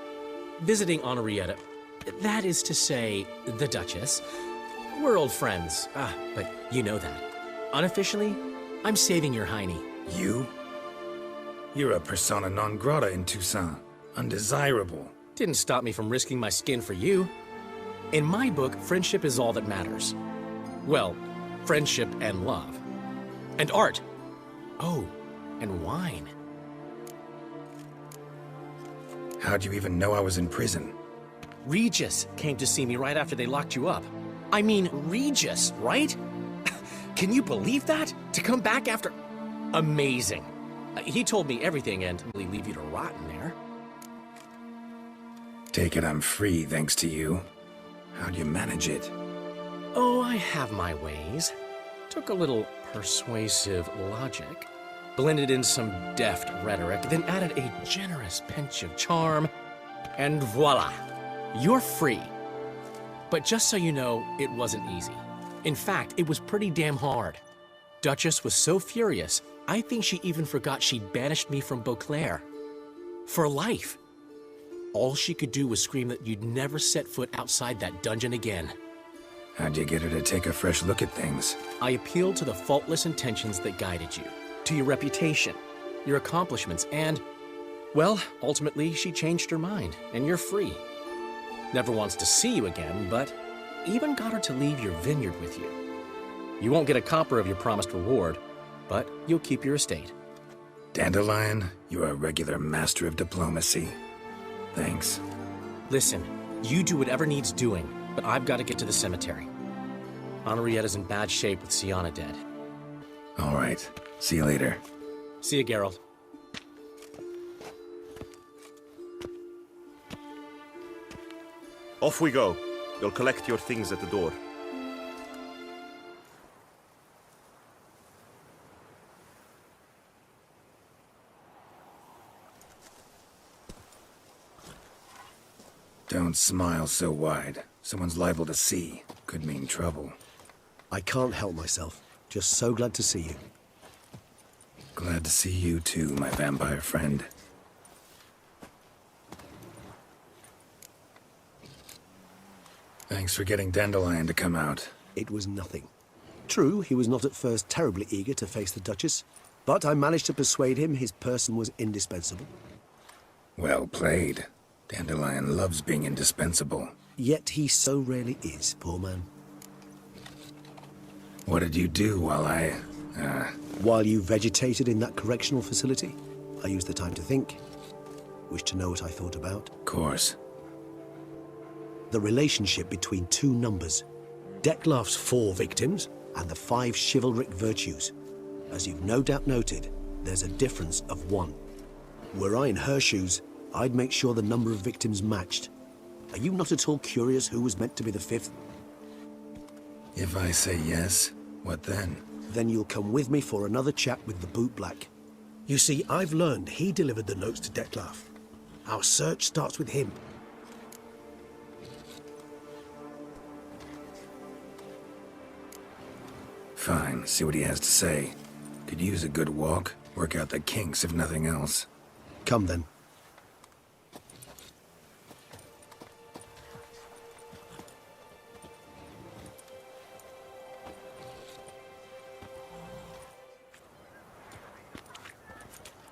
visiting Henrietta. That is to say, the Duchess. We're old friends. But you know that. Unofficially, I'm saving your hiney. You? You're a persona non grata in Toussaint. Undesirable. Didn't stop me from risking my skin for you. In my book, friendship is all that matters. Well, friendship and love. And art. Oh, and wine. How'd you even know I was in prison? Regis came to see me right after they locked you up. I mean, Regis, right? Can you believe that? To come back after... Amazing. He told me everything and leave you to rot in there. Take it I'm free thanks to you. How'd you manage it? Oh, I have my ways. Took a little persuasive logic, blended in some deft rhetoric, then added a generous pinch of charm, and voila! You're free. But just so you know, it wasn't easy. In fact, it was pretty damn hard. Duchess was so furious, I think she even forgot she'd banished me from Beauclair. For life. All she could do was scream that you'd never set foot outside that dungeon again. How'd you get her to take a fresh look at things? I appealed to the faultless intentions that guided you, to your reputation, your accomplishments, and, well, ultimately she changed her mind, and you're free. Never wants to see you again, but even got her to leave your vineyard with you. You won't get a copper of your promised reward, but you'll keep your estate. Dandelion, you're a regular master of diplomacy. Thanks. Listen, you do whatever needs doing, but I've got to get to the cemetery. Henrietta's in bad shape with Syanna dead. All right. See you later. See you, Geralt. Off we go. You'll collect your things at the door. Don't smile so wide. Someone's liable to see. Could mean trouble. I can't help myself. Just so glad to see you. Glad to see you too, my vampire friend. Thanks for getting Dandelion to come out. It was nothing. True, he was not at first terribly eager to face the Duchess, but I managed to persuade him his person was indispensable. Well played. Dandelion loves being indispensable. Yet he so rarely is, poor man. What did you do while While you vegetated in that correctional facility, I used the time to think. Wish to know what I thought about? Of course. The relationship between two numbers. Dettlaff's 4 victims and the 5 chivalric virtues. As you've no doubt noted, there's a difference of 1. Were I in her shoes, I'd make sure the number of victims matched. Are you not at all curious who was meant to be the 5th? If I say yes, what then? Then you'll come with me for another chat with the bootblack. You see, I've learned he delivered the notes to Dettlaff. Our search starts with him. Fine, see what he has to say. Could use a good walk, work out the kinks if nothing else. Come then.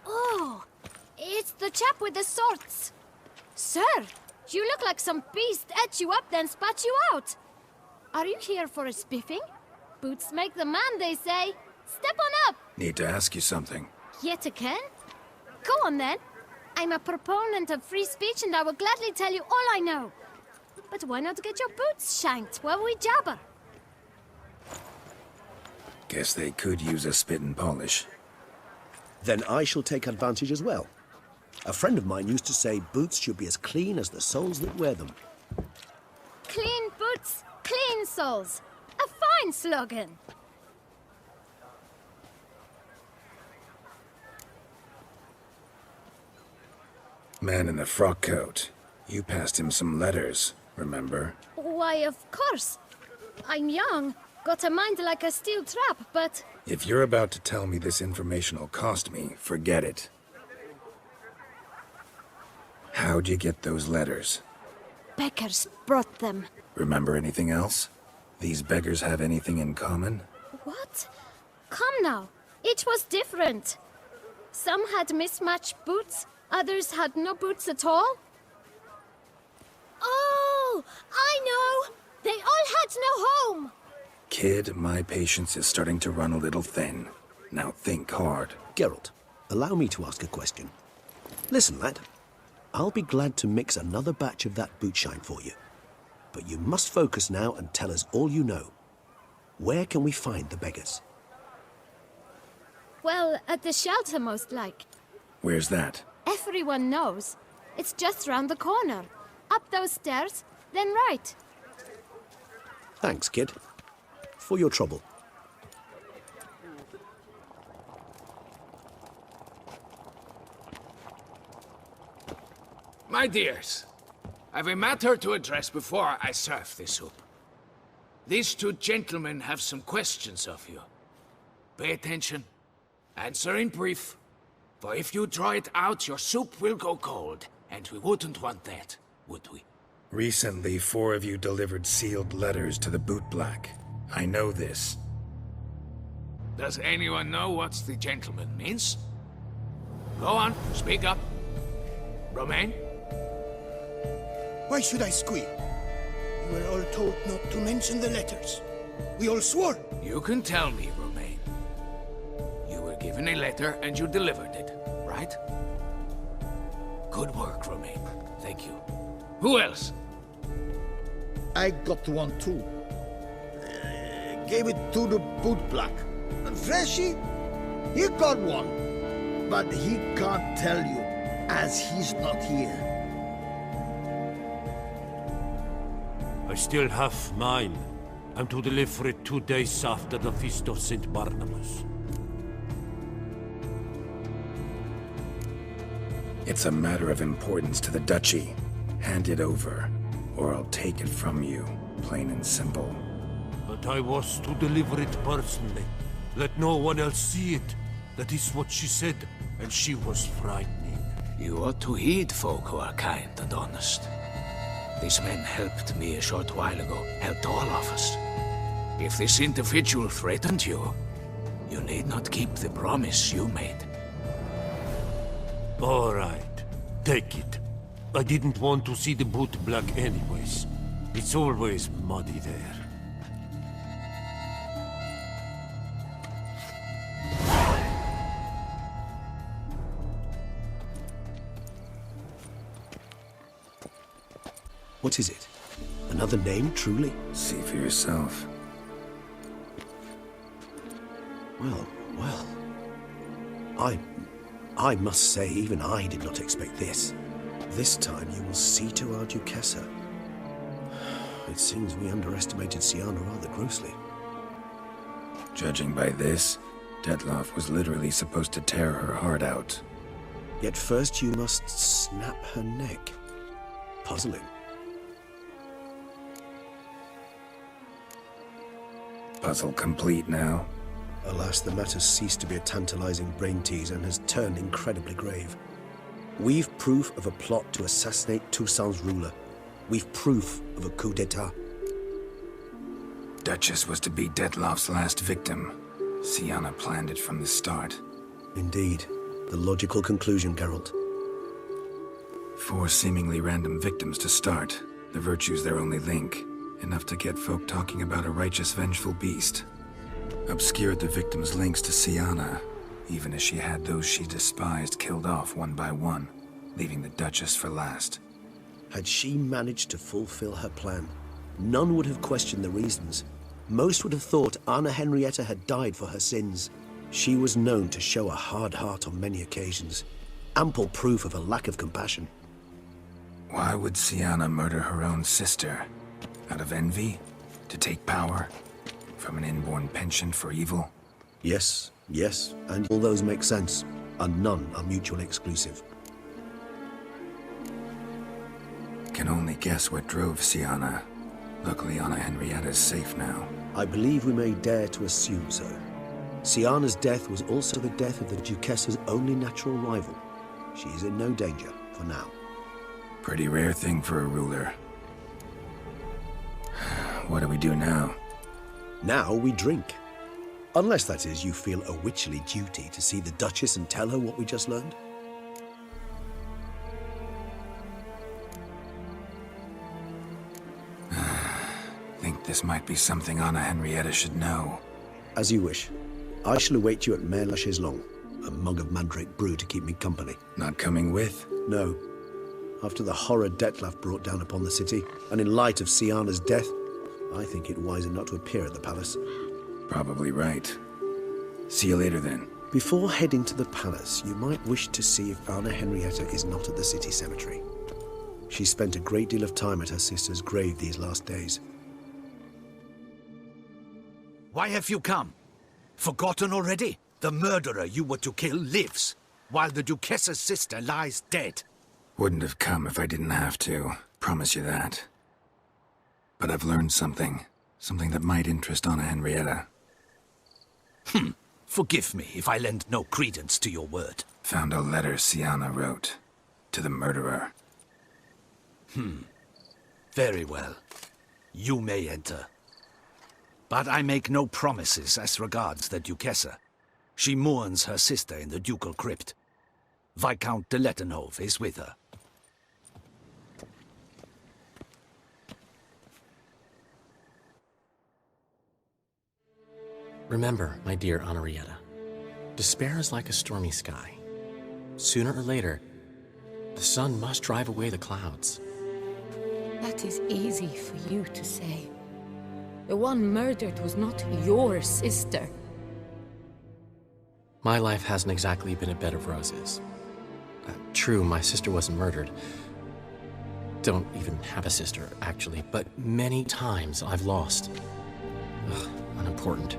Oh, it's the chap with the swords. Sir, you look like some beast ate you up then spat you out. Are you here for a spiffing? Boots make the man, they say. Step on up. Need to ask you something. Yet again? Go on then. I'm a proponent of free speech and I will gladly tell you all I know. But why not get your boots shanked while we jabber? Guess they could use a spit and polish. Then I shall take advantage as well. A friend of mine used to say boots should be as clean as the soles that wear them. Clean boots, clean soles. A fine slogan. Man in the frock coat. You passed him some letters, remember? Why, of course. I'm young, got a mind like a steel trap, but... If you're about to tell me this information will cost me, forget it. How'd you get those letters? Beggars brought them. Remember anything else? These beggars have anything in common? What? Come now. Each was different. Some had mismatched boots, others had no boots at all. Oh, I know! They all had no home! Kid, my patience is starting to run a little thin. Now think hard. Geralt, allow me to ask a question. Listen, lad. I'll be glad to mix another batch of that bootshine for you. But you must focus now and tell us all you know. Where can we find the beggars? Well, at the shelter, most like. Where's that? Everyone knows. It's just round the corner. Up those stairs, then right. Thanks, kid. For your trouble. My dears, I've a matter to address before I serve the soup. These two gentlemen have some questions of you. Pay attention. Answer in brief. For if you draw it out, your soup will go cold. And we wouldn't want that, would we? Recently, 4 of you delivered sealed letters to the bootblack. I know this. Does anyone know what the gentleman means? Go on, speak up. Romain? Why should I squeal? We were all told not to mention the letters. We all swore. You can tell me, Romain. You were given a letter and you delivered it, right? Good work, Romain. Thank you. Who else? I got one too. Gave it to the bootblack. And Freshy, he got one. But he can't tell you, as he's not here. I still have mine. I'm to deliver it 2 days after the Feast of St. Barnabas. It's a matter of importance to the Duchy. Hand it over, or I'll take it from you, plain and simple. But I was to deliver it personally. Let no one else see it. That is what she said, and she was frightening. You ought to heed folk who are kind and honest. These men helped me a short while ago, helped all of us. If this individual threatened you, you need not keep the promise you made. All right, take it. I didn't want to see the bootblack anyways. It's always muddy there. What is it? Another name, truly? See for yourself. Well. I must say, even I did not expect this. This time you will see to our Duchessa. It seems we underestimated Syanna rather grossly. Judging by this, Detloff was literally supposed to tear her heart out. Yet first you must snap her neck. Puzzling. Puzzle complete now? Alas, the matter's ceased to be a tantalizing brain tease and has turned incredibly grave. We've proof of a plot to assassinate Toussaint's ruler. We've proof of a coup d'etat. Duchess was to be Detloff's last victim. Syanna planned it from the start. Indeed. The logical conclusion, Geralt. 4 seemingly random victims to start. The virtue's their only link. Enough to get folk talking about a righteous, vengeful beast. Obscured the victims' links to Syanna, even as she had those she despised killed off one by one, leaving the Duchess for last. Had she managed to fulfill her plan, none would have questioned the reasons. Most would have thought Anna Henrietta had died for her sins. She was known to show a hard heart on many occasions. Ample proof of a lack of compassion. Why would Syanna murder her own sister? Out of envy? To take power? From an inborn penchant for evil? Yes, and all those make sense, and none are mutually exclusive. Can only guess what drove Syanna. Luckily, Anna Henrietta's safe now. I believe we may dare to assume so. Syanna's death was also the death of the Duchessa's only natural rival. She is in no danger, for now. Pretty rare thing for a ruler. What do we do now? Now we drink. Unless, that is, you feel a witcherly duty to see the Duchess and tell her what we just learned. Think this might be something Anna Henrietta should know. As you wish. I shall await you at Mare la Chaiselongue. A mug of mandrake brew to keep me company. Not coming with? No. After the horror Detloff brought down upon the city, and in light of Syanna's death, I think it wiser not to appear at the palace. Probably right. See you later then. Before heading to the palace, you might wish to see if Anna Henrietta is not at the city cemetery. She spent a great deal of time at her sister's grave these last days. Why have you come? Forgotten already? The murderer you were to kill lives, while the Duchessa's sister lies dead. Wouldn't have come if I didn't have to. Promise you that. But I've learned something. Something that might interest Anna Henrietta. Forgive me if I lend no credence to your word. Found a letter Syanna wrote. To the murderer. Very well. You may enter. But I make no promises as regards the Duchessa. She mourns her sister in the ducal crypt. Viscount de Lettenhove is with her. Remember, my dear Henrietta, despair is like a stormy sky. Sooner or later, the sun must drive away the clouds. That is easy for you to say. The one murdered was not your sister. My life hasn't exactly been a bed of roses. True, my sister wasn't murdered. Don't even have a sister, actually, but many times I've lost. Ugh, unimportant.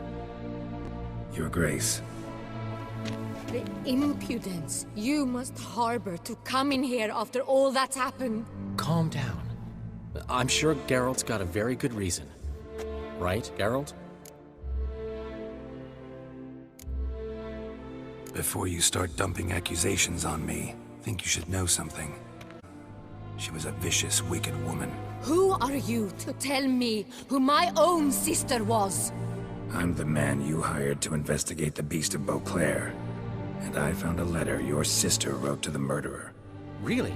Your Grace. The impudence you must harbor to come in here after all that's happened. Calm down. I'm sure Geralt's got a very good reason. Right, Geralt? Before you start dumping accusations on me, I think you should know something. She was a vicious, wicked woman. Who are you to tell me who my own sister was? I'm the man you hired to investigate the Beast of Beauclair. And I found a letter your sister wrote to the murderer. Really?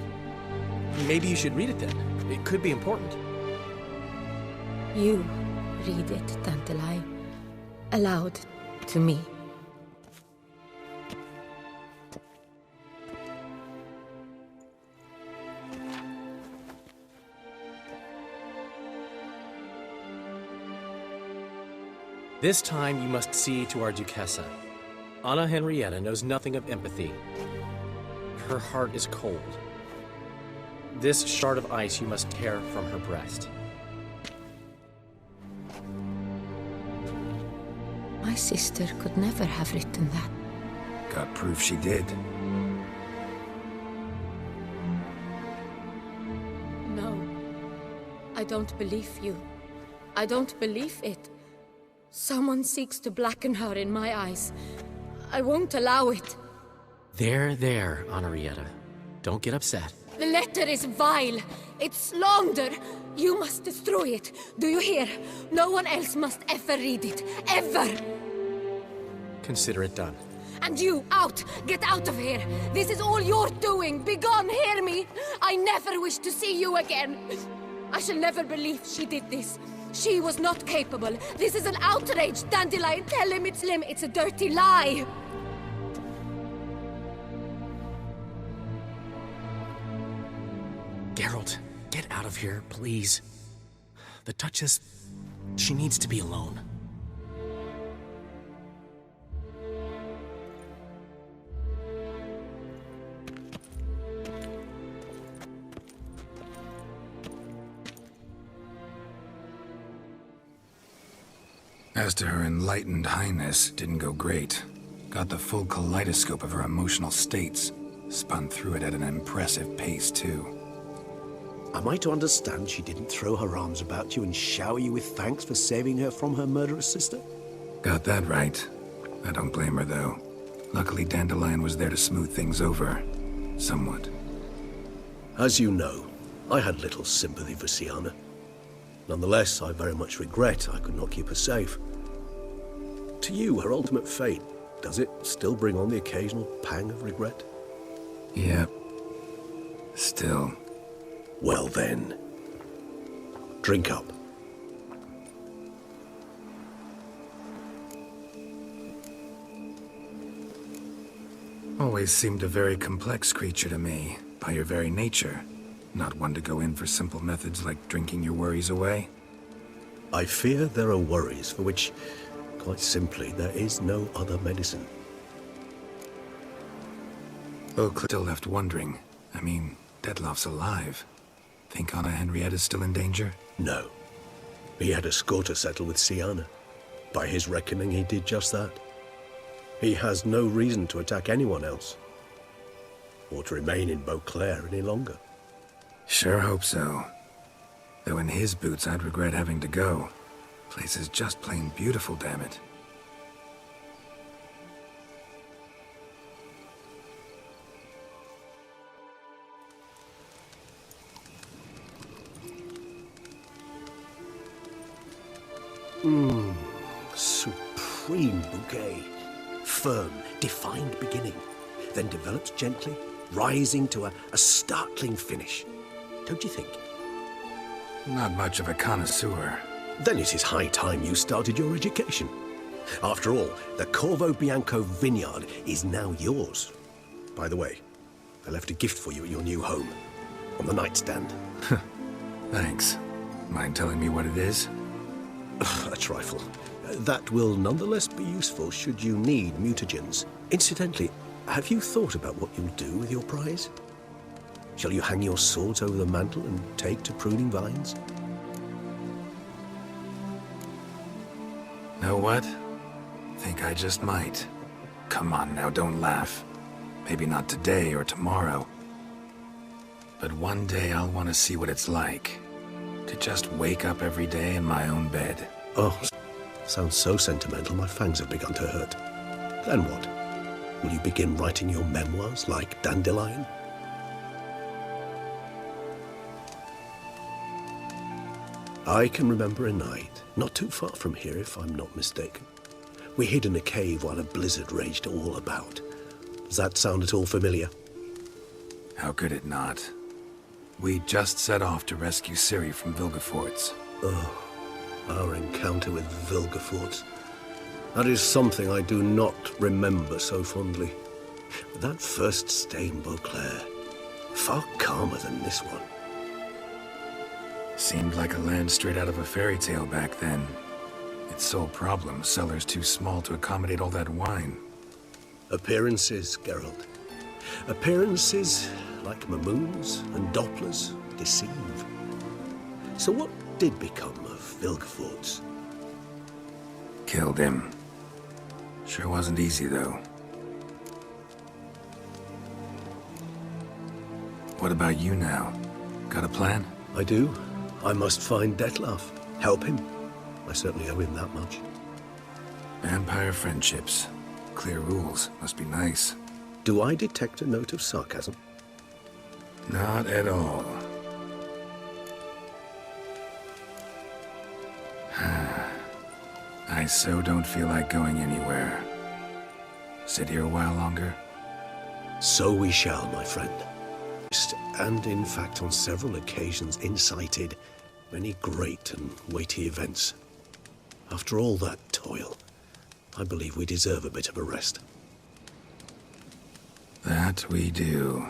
Maybe you should read it then. It could be important. You read it, Tantalai, aloud to me. This time you must see to our Duchessa. Anna Henrietta knows nothing of empathy. Her heart is cold. This shard of ice you must tear from her breast. My sister could never have written that. Got proof she did. No. I don't believe you. I don't believe it. Someone seeks to blacken her in my eyes. I won't allow it. There, Henrietta. Don't get upset. The letter is vile. It's slander. You must destroy it. Do you hear? No one else must ever read it. Ever! Consider it done. And you, out! Get out of here! This is all you're doing! Begone, hear me! I never wish to see you again! I shall never believe she did this. She was not capable. This is an outrage, Dandelion. Tell him it's Lim. It's a dirty lie. Geralt, get out of here, please. The Duchess, she needs to be alone. As to her enlightened highness, didn't go great. Got the full kaleidoscope of her emotional states. Spun through it at an impressive pace, too. Am I to understand she didn't throw her arms about you and shower you with thanks for saving her from her murderous sister? Got that right. I don't blame her, though. Luckily, Dandelion was there to smooth things over. Somewhat. As you know, I had little sympathy for Syanna. Nonetheless, I very much regret I could not keep her safe. To you, her ultimate fate, does it still bring on the occasional pang of regret? Yep. Still. Well then, drink up. Always seemed a very complex creature to me, by your very nature. Not one to go in for simple methods like drinking your worries away. I fear there are worries for which, quite simply, there is no other medicine. Beauclair still left wondering. I mean, Dettlaff's alive. Think Anna Henrietta's still in danger? No. He had a score to settle with Syanna. By his reckoning, he did just that. He has no reason to attack anyone else, or to remain in Beauclair any longer. Sure hope so. Though in his boots, I'd regret having to go. Place is just plain beautiful, damn it. Supreme bouquet. Firm, defined beginning, then develops gently, rising to a startling finish. Don't you think? Not much of a connoisseur. Then it is high time you started your education. After all, the Corvo Bianco vineyard is now yours. By the way, I left a gift for you at your new home, on the nightstand. Thanks. Mind telling me what it is? A trifle. That will nonetheless be useful should you need mutagens. Incidentally, have you thought about what you'll do with your prize? Shall you hang your swords over the mantle and take to pruning vines? Know what? Think I just might. Come on now, don't laugh. Maybe not today or tomorrow. But one day I'll want to see what it's like. To just wake up every day in my own bed. Oh, sounds so sentimental my fangs have begun to hurt. Then what? Will you begin writing your memoirs like Dandelion? I can remember a night, not too far from here if I'm not mistaken. We hid in a cave while a blizzard raged all about. Does that sound at all familiar? How could it not? We just set off to rescue Ciri from Vilgefortz. Oh, our encounter with Vilgefortz. That is something I do not remember so fondly. But that first stay in Beauclair, far calmer than this one. Seemed like a land straight out of a fairy tale back then. Its sole problem, cellars too small to accommodate all that wine. Appearances, Geralt. Appearances, like Mamoons and Dopplers, deceive. So what did become of Vilgefortz? Killed him. Sure wasn't easy, though. What about you now? Got a plan? I do. I must find Dettlaff. Help him. I certainly owe him that much. Vampire friendships. Clear rules. Must be nice. Do I detect a note of sarcasm? Not at all. I so don't feel like going anywhere. Sit here a while longer? So we shall, my friend. And in fact, on several occasions incited many great and weighty events. After all that toil, I believe we deserve a bit of a rest. That we do.